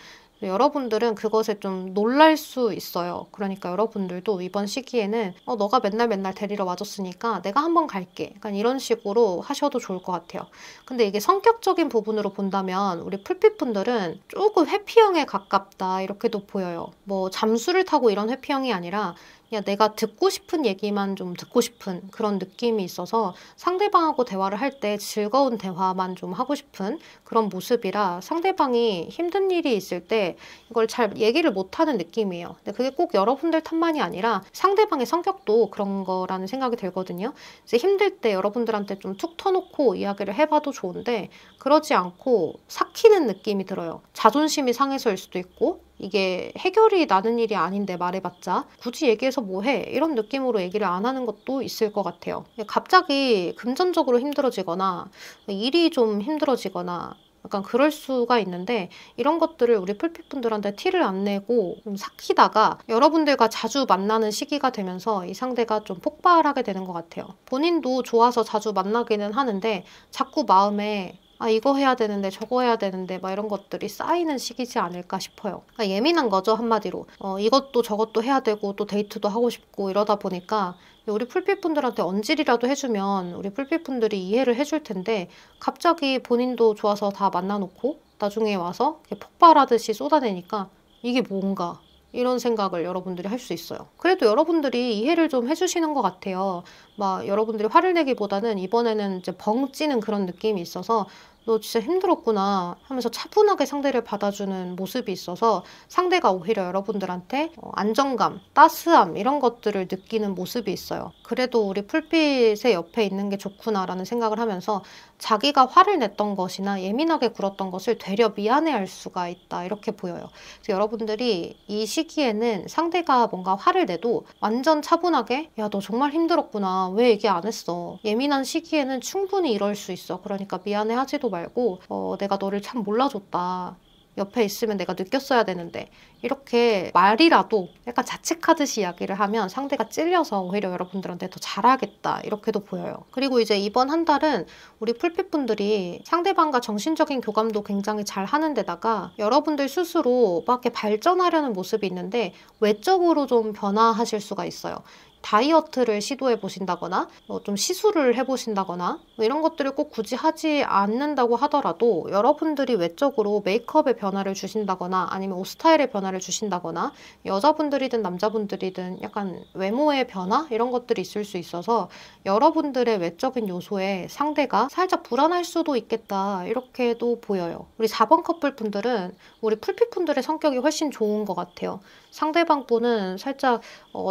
여러분들은 그것에 좀 놀랄 수 있어요. 그러니까 여러분들도 이번 시기에는 너가 맨날 데리러 와줬으니까 내가 한번 갈게. 약간 이런 식으로 하셔도 좋을 것 같아요. 근데 이게 성격적인 부분으로 본다면 우리 풀빛분들은 조금 회피형에 가깝다 이렇게도 보여요. 뭐 잠수를 타고 이런 회피형이 아니라 그냥 내가 듣고 싶은 얘기만 좀 듣고 싶은 그런 느낌이 있어서 상대방하고 대화를 할 때 즐거운 대화만 좀 하고 싶은 그런 모습이라 상대방이 힘든 일이 있을 때 이걸 잘 얘기를 못하는 느낌이에요. 근데 그게 꼭 여러분들 탓만이 아니라 상대방의 성격도 그런 거라는 생각이 들거든요. 이제 힘들 때 여러분들한테 좀 툭 터놓고 이야기를 해봐도 좋은데 그러지 않고 삭히는 느낌이 들어요. 자존심이 상해서일 수도 있고 이게 해결이 나는 일이 아닌데 말해봤자 굳이 얘기해서 뭐해 이런 느낌으로 얘기를 안 하는 것도 있을 것 같아요. 갑자기 금전적으로 힘들어지거나 일이 좀 힘들어지거나 약간 그럴 수가 있는데 이런 것들을 우리 풀빛분들한테 티를 안 내고 좀 삭히다가 여러분들과 자주 만나는 시기가 되면서 이 상대가 좀 폭발하게 되는 것 같아요. 본인도 좋아서 자주 만나기는 하는데 자꾸 마음에 이거 해야 되는데 저거 해야 되는데 막 이런 것들이 쌓이는 시기지 않을까 싶어요. 그러니까 예민한 거죠, 한마디로. 이것도 저것도 해야 되고 또 데이트도 하고 싶고 이러다 보니까 우리 풀빛분들한테 언질이라도 해주면 우리 풀빛분들이 이해를 해줄 텐데 갑자기 본인도 좋아서 다 만나놓고 나중에 와서 폭발하듯이 쏟아내니까 이게 뭔가 이런 생각을 여러분들이 할 수 있어요. 그래도 여러분들이 이해를 좀 해주시는 것 같아요. 막 여러분들이 화를 내기보다는 이번에는 이제 벙 찌는 그런 느낌이 있어서 너 진짜 힘들었구나 하면서 차분하게 상대를 받아주는 모습이 있어서 상대가 오히려 여러분들한테 안정감, 따스함 이런 것들을 느끼는 모습이 있어요. 그래도 우리 풀빛의 옆에 있는 게 좋구나라는 생각을 하면서 자기가 화를 냈던 것이나 예민하게 굴었던 것을 되려 미안해할 수가 있다 이렇게 보여요. 그래서 여러분들이 이 시기에는 상대가 뭔가 화를 내도 완전 차분하게 야, 너 정말 힘들었구나. 왜 얘기 안 했어? 예민한 시기에는 충분히 이럴 수 있어. 그러니까 미안해하지도 말고 내가 너를 참 몰라줬다. 옆에 있으면 내가 느꼈어야 되는데 이렇게 말이라도 약간 자책하듯이 이야기를 하면 상대가 찔려서 오히려 여러분들한테 더 잘하겠다 이렇게도 보여요. 그리고 이제 이번 한 달은 우리 풀빛분들이 상대방과 정신적인 교감도 굉장히 잘 하는 데다가 여러분들 스스로 막 이렇게 발전하려는 모습이 있는데 외적으로 좀 변화하실 수가 있어요. 다이어트를 시도해 보신다거나 좀 시술을 해보신다거나 이런 것들을 꼭 굳이 하지 않는다고 하더라도 여러분들이 외적으로 메이크업의 변화를 주신다거나 아니면 옷 스타일의 변화를 주신다거나 여자분들이든 남자분들이든 약간 외모의 변화 이런 것들이 있을 수 있어서 여러분들의 외적인 요소에 상대가 살짝 불안할 수도 있겠다 이렇게도 보여요. 우리 4번 커플 분들은 우리 풀빛 분들의 성격이 훨씬 좋은 것 같아요. 상대방 분은 살짝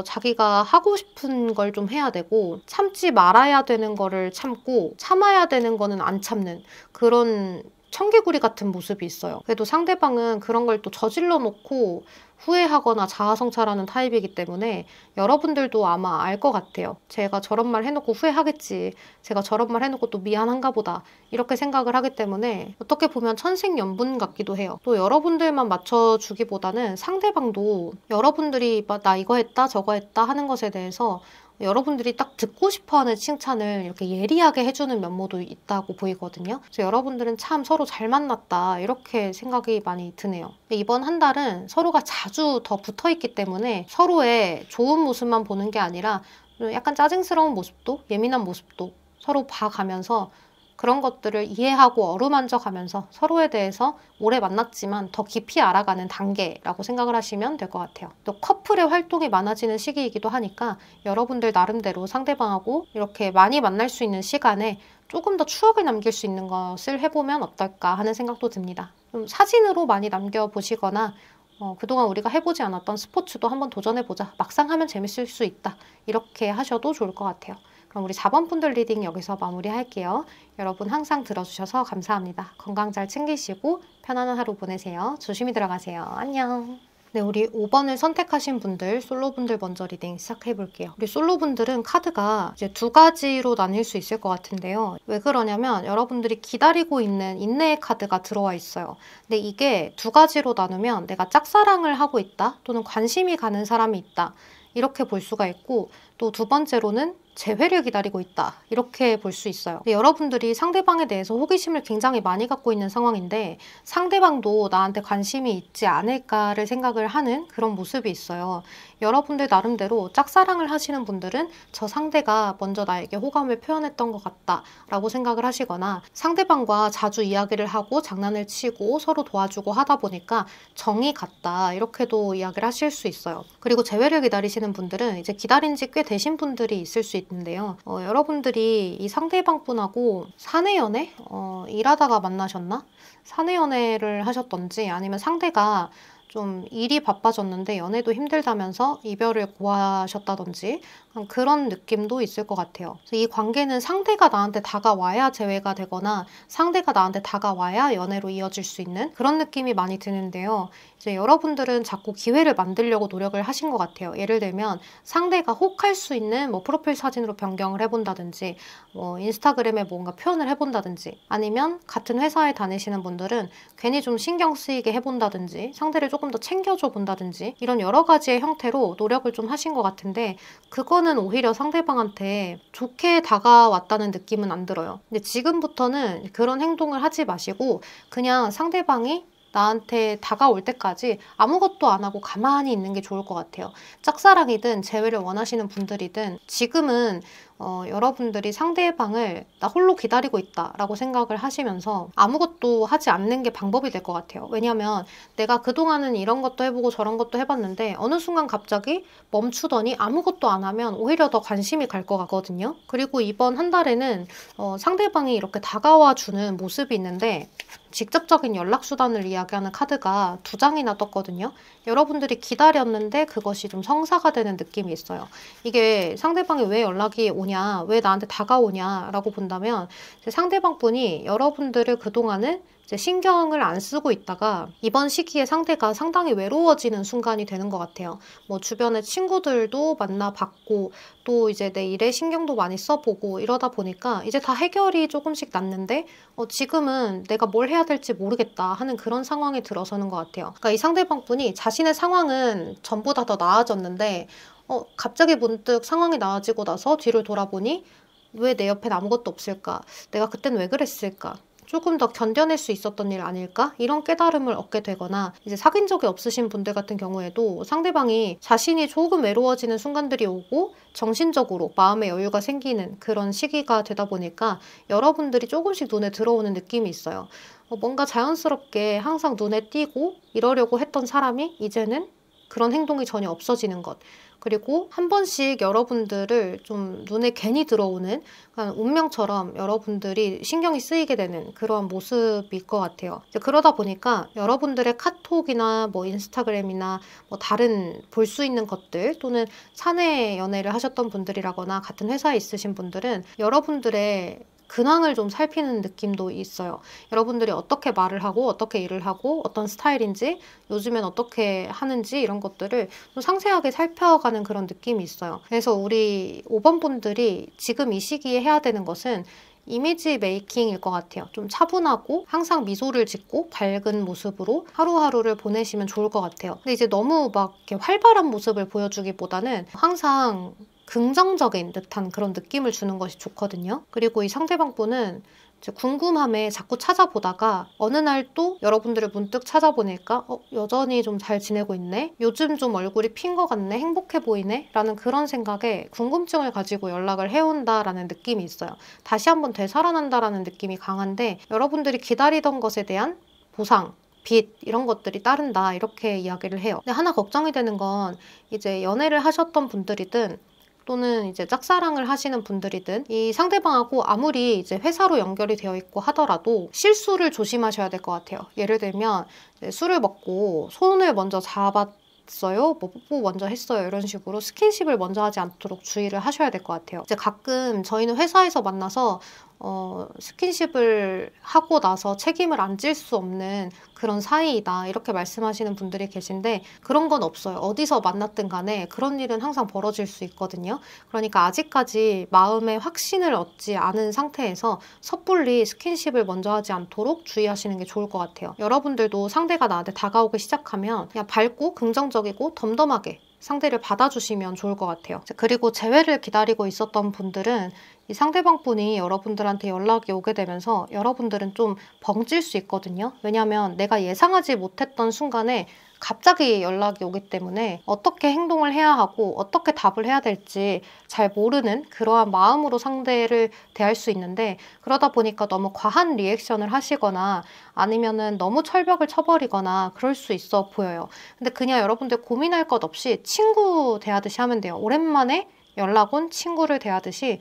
자기가 하고 싶은 걸 좀 해야 되고 참지 말아야 되는 거를 참고 참아야 되는 거는 안 참는 그런 청개구리 같은 모습이 있어요. 그래도 상대방은 그런 걸 또 저질러 놓고 후회하거나 자아성찰하는 타입이기 때문에 여러분들도 아마 알 것 같아요. 제가 저런 말 해놓고 후회하겠지. 제가 저런 말 해놓고 또 미안한가 보다. 이렇게 생각을 하기 때문에 어떻게 보면 천생연분 같기도 해요. 또 여러분들만 맞춰주기보다는 상대방도 여러분들이 나 이거 했다 저거 했다 하는 것에 대해서 여러분들이 딱 듣고 싶어하는 칭찬을 이렇게 예리하게 해주는 면모도 있다고 보이거든요. 그래서 여러분들은 참 서로 잘 만났다 이렇게 생각이 많이 드네요. 이번 한 달은 서로가 자주 더 붙어있기 때문에 서로의 좋은 모습만 보는 게 아니라 약간 짜증스러운 모습도 예민한 모습도 서로 봐가면서 그런 것들을 이해하고 어루만져 가면서 서로에 대해서 오래 만났지만 더 깊이 알아가는 단계라고 생각을 하시면 될 것 같아요. 또 커플의 활동이 많아지는 시기이기도 하니까 여러분들 나름대로 상대방하고 이렇게 많이 만날 수 있는 시간에 조금 더 추억을 남길 수 있는 것을 해보면 어떨까 하는 생각도 듭니다. 좀 사진으로 많이 남겨보시거나 그동안 우리가 해보지 않았던 스포츠도 한번 도전해보자. 막상 하면 재밌을 수 있다. 이렇게 하셔도 좋을 것 같아요. 그럼 우리 4번 분들 리딩 여기서 마무리할게요. 여러분 항상 들어주셔서 감사합니다. 건강 잘 챙기시고 편안한 하루 보내세요. 조심히 들어가세요. 안녕. 네, 우리 5번을 선택하신 분들, 솔로분들 먼저 리딩 시작해볼게요. 우리 솔로분들은 카드가 이제 두 가지로 나뉠 수 있을 것 같은데요. 왜 그러냐면 여러분들이 기다리고 있는 인내의 카드가 들어와 있어요. 근데 이게 두 가지로 나누면 내가 짝사랑을 하고 있다 또는 관심이 가는 사람이 있다. 이렇게 볼 수가 있고 또 두 번째로는 재회를 기다리고 있다. 이렇게 볼 수 있어요. 여러분들이 상대방에 대해서 호기심을 굉장히 많이 갖고 있는 상황인데 상대방도 나한테 관심이 있지 않을까를 생각을 하는 그런 모습이 있어요. 여러분들 나름대로 짝사랑을 하시는 분들은 저 상대가 먼저 나에게 호감을 표현했던 것 같다 라고 생각을 하시거나 상대방과 자주 이야기를 하고 장난을 치고 서로 도와주고 하다 보니까 정이 갔다 이렇게도 이야기를 하실 수 있어요. 그리고 재회를 기다리시는 분들은 이제 기다린 지 꽤 되신 분들이 있을 수 있는데요. 여러분들이 이 상대방 분하고 사내 연애? 일하다가 만나셨나? 사내 연애를 하셨던지 아니면 상대가 좀 일이 바빠졌는데 연애도 힘들다면서 이별을 고하셨다든지 그런 느낌도 있을 것 같아요. 그래서 이 관계는 상대가 나한테 다가와야 재회가 되거나 상대가 나한테 다가와야 연애로 이어질 수 있는 그런 느낌이 많이 드는데요. 이제 여러분들은 자꾸 기회를 만들려고 노력을 하신 것 같아요. 예를 들면 상대가 혹할 수 있는 뭐 프로필 사진으로 변경을 해본다든지 뭐 인스타그램에 뭔가 표현을 해본다든지 아니면 같은 회사에 다니시는 분들은 괜히 좀 신경 쓰이게 해본다든지 상대를 조금 더 챙겨줘 본다든지 이런 여러 가지의 형태로 노력을 좀 하신 것 같은데 그거는 오히려 상대방한테 좋게 다가왔다는 느낌은 안 들어요. 근데 지금부터는 그런 행동을 하지 마시고 그냥 상대방이 나한테 다가올 때까지 아무것도 안 하고 가만히 있는 게 좋을 것 같아요. 짝사랑이든 재회를 원하시는 분들이든 지금은 여러분들이 상대방을 나 홀로 기다리고 있다라고 생각을 하시면서 아무것도 하지 않는 게 방법이 될 것 같아요. 왜냐면 내가 그동안은 이런 것도 해보고 저런 것도 해봤는데 어느 순간 갑자기 멈추더니 아무것도 안 하면 오히려 더 관심이 갈 것 같거든요. 그리고 이번 한 달에는 상대방이 이렇게 다가와 주는 모습이 있는데 직접적인 연락수단을 이야기하는 카드가 2장이나 떴거든요. 여러분들이 기다렸는데 그것이 좀 성사가 되는 느낌이 있어요. 이게 상대방이 왜 연락이 오냐, 왜 나한테 다가오냐 라고 본다면 상대방 분이 여러분들을 그동안은 이제 신경을 안 쓰고 있다가 이번 시기에 상대가 상당히 외로워지는 순간이 되는 것 같아요. 뭐 주변에 친구들도 만나봤고 또 이제 내 일에 신경도 많이 써보고 이러다 보니까 이제 다 해결이 조금씩 났는데 지금은 내가 뭘 해야 될지 모르겠다 하는 그런 상황이 들어서는 것 같아요. 그러니까 이 상대방 분이 자신의 상황은 전보다 더 나아졌는데 갑자기 문득 상황이 나아지고 나서 뒤를 돌아보니 왜 내 옆엔 아무것도 없을까? 내가 그땐 왜 그랬을까? 조금 더 견뎌낼 수 있었던 일 아닐까? 이런 깨달음을 얻게 되거나 이제 사귄 적이 없으신 분들 같은 경우에도 상대방이 자신이 조금 외로워지는 순간들이 오고 정신적으로 마음의 여유가 생기는 그런 시기가 되다 보니까 여러분들이 조금씩 눈에 들어오는 느낌이 있어요. 뭔가 자연스럽게 항상 눈에 띄고 이러려고 했던 사람이 이제는 그런 행동이 전혀 없어지는 것. 그리고 한 번씩 여러분들을 좀 눈에 괜히 들어오는 운명처럼 여러분들이 신경이 쓰이게 되는 그런 모습일 것 같아요. 그러다 보니까 여러분들의 카톡이나 뭐 인스타그램이나 뭐 다른 볼 수 있는 것들 또는 사내 연애를 하셨던 분들이라거나 같은 회사에 있으신 분들은 여러분들의 근황을 좀 살피는 느낌도 있어요. 여러분들이 어떻게 말을 하고 어떻게 일을 하고 어떤 스타일인지 요즘엔 어떻게 하는지 이런 것들을 좀 상세하게 살펴가는 그런 느낌이 있어요. 그래서 우리 5번 분들이 지금 이 시기에 해야 되는 것은 이미지 메이킹일 것 같아요. 좀 차분하고 항상 미소를 짓고 밝은 모습으로 하루하루를 보내시면 좋을 것 같아요. 근데 이제 너무 막 이렇게 활발한 모습을 보여주기보다는 항상 긍정적인 듯한 그런 느낌을 주는 것이 좋거든요. 그리고 이 상대방 분은 궁금함에 자꾸 찾아보다가 어느 날 또 여러분들을 문득 찾아보니까 여전히 좀 잘 지내고 있네? 요즘 좀 얼굴이 핀 것 같네? 행복해 보이네? 라는 그런 생각에 궁금증을 가지고 연락을 해온다라는 느낌이 있어요. 다시 한번 되살아난다라는 느낌이 강한데 여러분들이 기다리던 것에 대한 보상, 빚 이런 것들이 따른다 이렇게 이야기를 해요. 근데 하나 걱정이 되는 건 이제 연애를 하셨던 분들이든 또는 이제 짝사랑을 하시는 분들이든 이 상대방하고 아무리 이제 회사로 연결이 되어 있고 하더라도 실수를 조심하셔야 될 것 같아요. 예를 들면 술을 먹고 손을 먼저 잡았어요, 뭐 뽀뽀 먼저 했어요 이런 식으로 스킨십을 먼저 하지 않도록 주의를 하셔야 될 것 같아요. 이제 가끔 저희는 회사에서 만나서 스킨십을 하고 나서 책임을 안 질 수 없는 그런 사이이다 이렇게 말씀하시는 분들이 계신데 그런 건 없어요. 어디서 만났든 간에 그런 일은 항상 벌어질 수 있거든요. 그러니까 아직까지 마음의 확신을 얻지 않은 상태에서 섣불리 스킨십을 먼저 하지 않도록 주의하시는 게 좋을 것 같아요. 여러분들도 상대가 나한테 다가오기 시작하면 그냥 밝고 긍정적이고 덤덤하게 상대를 받아주시면 좋을 것 같아요. 그리고 재회를 기다리고 있었던 분들은 이 상대방 분이 여러분들한테 연락이 오게 되면서 여러분들은 좀 벙찔 수 있거든요. 왜냐하면 내가 예상하지 못했던 순간에 갑자기 연락이 오기 때문에 어떻게 행동을 해야 하고 어떻게 답을 해야 될지 잘 모르는 그러한 마음으로 상대를 대할 수 있는데, 그러다 보니까 너무 과한 리액션을 하시거나 아니면은 너무 철벽을 쳐버리거나 그럴 수 있어 보여요. 근데 그냥 여러분들 고민할 것 없이 친구 대하듯이 하면 돼요. 오랜만에 연락 온 친구를 대하듯이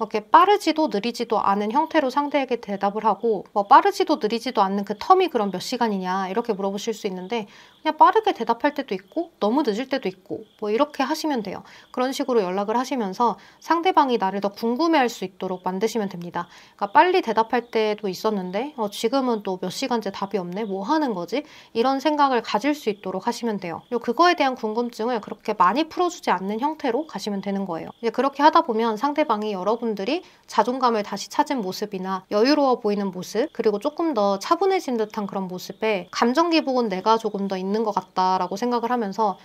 이렇게 빠르지도 느리지도 않은 형태로 상대에게 대답을 하고, 빠르지도 느리지도 않는 그 텀이 그럼 몇 시간이냐 이렇게 물어보실 수 있는데, 그냥 빠르게 대답할 때도 있고 너무 늦을 때도 있고 이렇게 하시면 돼요. 그런 식으로 연락을 하시면서 상대방이 나를 더 궁금해할 수 있도록 만드시면 됩니다. 그러니까 빨리 대답할 때도 있었는데 지금은 또 몇 시간째 답이 없네, 뭐 하는 거지? 이런 생각을 가질 수 있도록 하시면 돼요. 그리고 그거에 대한 궁금증을 그렇게 많이 풀어주지 않는 형태로 가시면 되는 거예요. 이제 그렇게 하다 보면 상대방이 여러분들이 자존감을 다시 찾은 모습이나 여유로워 보이는 모습, 그리고 조금 더 차분해진 듯한 그런 모습에 감정 기복은 내가 조금 더 있는 것 같다라고 생각을 하면서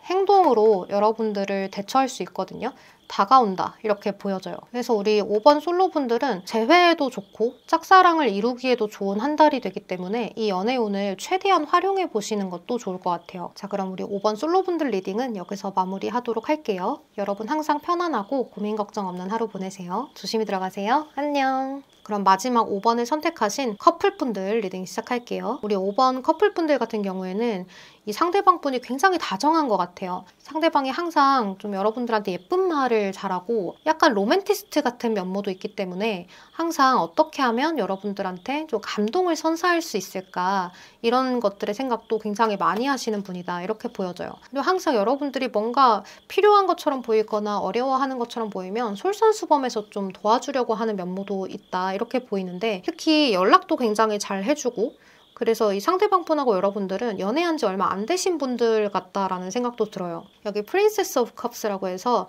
행동으로 여러분들을 대처할 수 있거든요. 다가온다 이렇게 보여져요. 그래서 우리 5번 솔로분들은 재회에도 좋고 짝사랑을 이루기에도 좋은 한 달이 되기 때문에 이 연애운을 최대한 활용해 보시는 것도 좋을 것 같아요. 자, 그럼 우리 5번 솔로분들 리딩은 여기서 마무리하도록 할게요. 여러분 항상 편안하고 고민 걱정 없는 하루 보내세요. 조심히 들어가세요. 안녕. 그럼 마지막 5번을 선택하신 커플분들 리딩 시작할게요. 우리 5번 커플분들 같은 경우에는 이 상대방 분이 굉장히 다정한 것 같아요. 상대방이 항상 좀 여러분들한테 예쁜 말을 잘하고 약간 로맨티스트 같은 면모도 있기 때문에 항상 어떻게 하면 여러분들한테 좀 감동을 선사할 수 있을까, 이런 것들의 생각도 굉장히 많이 하시는 분이다 이렇게 보여져요. 그리고 항상 여러분들이 뭔가 필요한 것처럼 보이거나 어려워하는 것처럼 보이면 솔선수범해서 좀 도와주려고 하는 면모도 있다 이렇게 보이는데, 특히 연락도 굉장히 잘 해주고, 그래서 이 상대방 분하고 여러분들은 연애한 지 얼마 안 되신 분들 같다라는 생각도 들어요. 여기 프린세스 오브 컵스라고 해서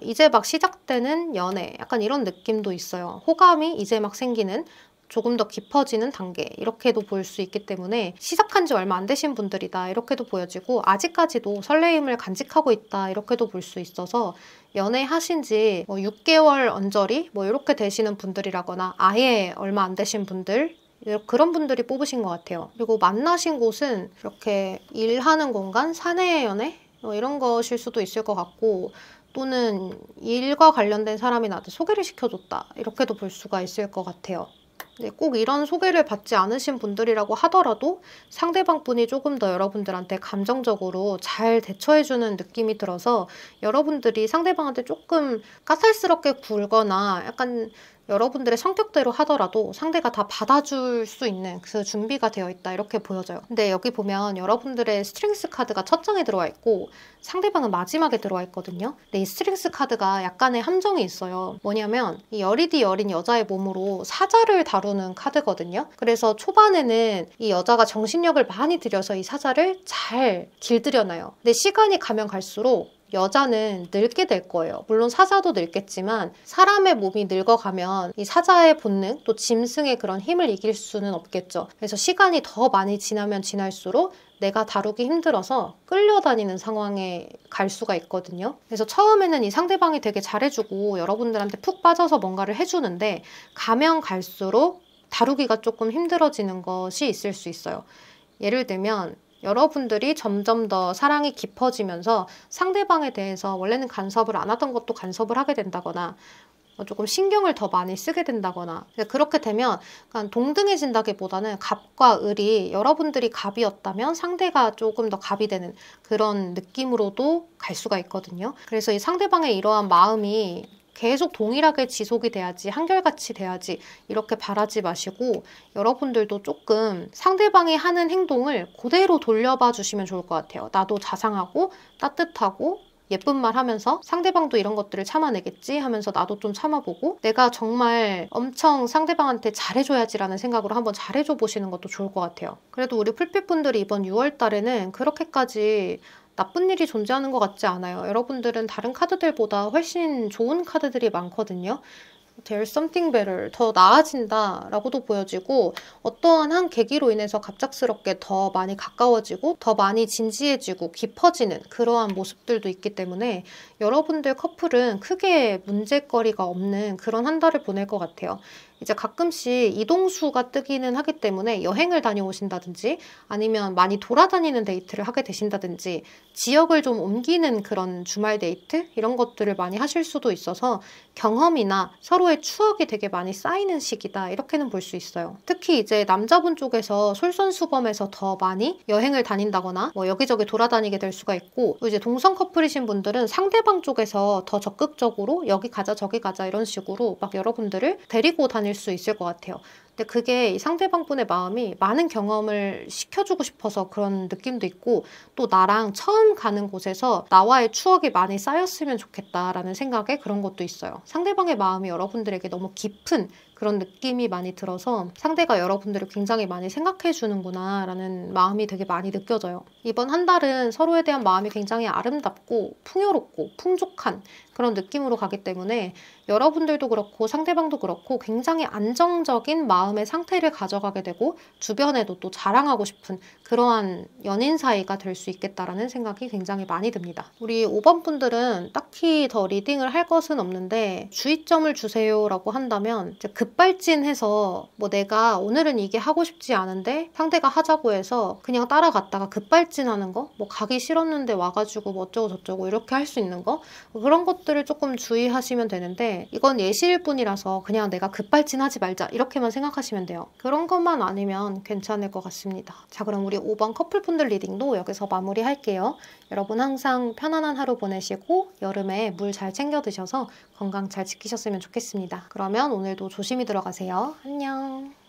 이제 막 시작되는 연애, 약간 이런 느낌도 있어요. 호감이 이제 막 생기는, 조금 더 깊어지는 단계, 이렇게도 볼 수 있기 때문에 시작한 지 얼마 안 되신 분들이다 이렇게도 보여지고, 아직까지도 설레임을 간직하고 있다 이렇게도 볼 수 있어서 연애하신 지 6개월 언저리 이렇게 되시는 분들이라거나 아예 얼마 안 되신 분들, 그런 분들이 뽑으신 것 같아요. 그리고 만나신 곳은 이렇게 일하는 공간, 사내 연애 이런 것일 수도 있을 것 같고, 또는 일과 관련된 사람이 나한테 소개를 시켜줬다 이렇게도 볼 수가 있을 것 같아요. 네, 꼭 이런 소개를 받지 않으신 분들이라고 하더라도 상대방 분이 조금 더 여러분들한테 감정적으로 잘 대처해주는 느낌이 들어서 여러분들이 상대방한테 조금 까탈스럽게 굴거나 약간 여러분들의 성격대로 하더라도 상대가 다 받아줄 수 있는 그 준비가 되어 있다 이렇게 보여져요. 근데 여기 보면 여러분들의 스트링스 카드가 첫 장에 들어와 있고 상대방은 마지막에 들어와 있거든요. 근데 이 스트링스 카드가 약간의 함정이 있어요. 뭐냐면 이 여리디 여린 여자의 몸으로 사자를 다루는 카드거든요. 그래서 초반에는 이 여자가 정신력을 많이 들여서 이 사자를 잘 길들여놔요. 근데 시간이 가면 갈수록 여자는 늙게 될 거예요. 물론 사자도 늙겠지만 사람의 몸이 늙어가면 이 사자의 본능, 또 짐승의 그런 힘을 이길 수는 없겠죠. 그래서 시간이 더 많이 지나면 지날수록 내가 다루기 힘들어서 끌려다니는 상황에 갈 수가 있거든요. 그래서 처음에는 이 상대방이 되게 잘해주고 여러분들한테 푹 빠져서 뭔가를 해주는데, 가면 갈수록 다루기가 조금 힘들어지는 것이 있을 수 있어요. 예를 들면 여러분들이 점점 더 사랑이 깊어지면서 상대방에 대해서 원래는 간섭을 안 하던 것도 간섭을 하게 된다거나 조금 신경을 더 많이 쓰게 된다거나, 그렇게 되면 동등해진다기보다는 갑과 을이 여러분들이 갑이었다면 상대가 조금 더 갑이 되는 그런 느낌으로도 갈 수가 있거든요. 그래서 이 상대방의 이러한 마음이 계속 동일하게 지속이 돼야지, 한결같이 돼야지 이렇게 바라지 마시고 여러분들도 조금 상대방이 하는 행동을 그대로 돌려봐 주시면 좋을 것 같아요. 나도 자상하고 따뜻하고 예쁜 말 하면서 상대방도 이런 것들을 참아내겠지 하면서 나도 좀 참아보고, 내가 정말 엄청 상대방한테 잘해줘야지라는 생각으로 한번 잘해줘 보시는 것도 좋을 것 같아요. 그래도 우리 풀빛분들이 이번 6월 달에는 그렇게까지 나쁜 일이 존재하는 것 같지 않아요. 여러분들은 다른 카드들보다 훨씬 좋은 카드들이 많거든요. There's something better. 더 나아진다 라고도 보여지고 어떠한 한 계기로 인해서 갑작스럽게 더 많이 가까워지고 더 많이 진지해지고 깊어지는 그러한 모습들도 있기 때문에 여러분들 커플은 크게 문제거리가 없는 그런 한 달을 보낼 것 같아요. 이제 가끔씩 이동수가 뜨기는 하기 때문에 여행을 다녀오신다든지 아니면 많이 돌아다니는 데이트를 하게 되신다든지 지역을 좀 옮기는 그런 주말 데이트 이런 것들을 많이 하실 수도 있어서 경험이나 서로의 추억이 되게 많이 쌓이는 시기다 이렇게는 볼 수 있어요. 특히 이제 남자분 쪽에서 솔선수범해서 더 많이 여행을 다닌다거나 뭐 여기저기 돌아다니게 될 수가 있고 또 이제 동성 커플이신 분들은 상대방 쪽에서 더 적극적으로 여기 가자 저기 가자 이런 식으로 막 여러분들을 데리고 다닐 수 있을 것 같아요. 근데 그게 이 상대방분의 마음이 많은 경험을 시켜주고 싶어서 그런 느낌도 있고 또 나랑 처음 가는 곳에서 나와의 추억이 많이 쌓였으면 좋겠다라는 생각에 그런 것도 있어요. 상대방의 마음이 여러분들에게 너무 깊은 그런 느낌이 많이 들어서 상대가 여러분들을 굉장히 많이 생각해 주는구나 라는 마음이 되게 많이 느껴져요. 이번 한 달은 서로에 대한 마음이 굉장히 아름답고 풍요롭고 풍족한 그런 느낌으로 가기 때문에 여러분들도 그렇고 상대방도 그렇고 굉장히 안정적인 마음의 상태를 가져가게 되고 주변에도 또 자랑하고 싶은 그러한 연인 사이가 될 수 있겠다라는 생각이 굉장히 많이 듭니다. 우리 5번 분들은 딱히 더 리딩을 할 것은 없는데 주의점을 주세요라고 한다면 이제 급발진해서 뭐 내가 오늘은 이게 하고 싶지 않은데 상대가 하자고 해서 그냥 따라갔다가 급발진하는 거? 뭐 가기 싫었는데 와가지고 뭐 어쩌고 저쩌고 이렇게 할 수 있는 거? 그런 것들을 조금 주의하시면 되는데 이건 예시일 뿐이라서 그냥 내가 급발진하지 말자 이렇게만 생각하시면 돼요. 그런 것만 아니면 괜찮을 것 같습니다. 자, 그럼 우리 5번 커플분들 리딩도 여기서 마무리할게요. 여러분 항상 편안한 하루 보내시고 여름에 물 잘 챙겨 드셔서 건강 잘 지키셨으면 좋겠습니다. 그러면 오늘도 조심히 들어가세요. 안녕.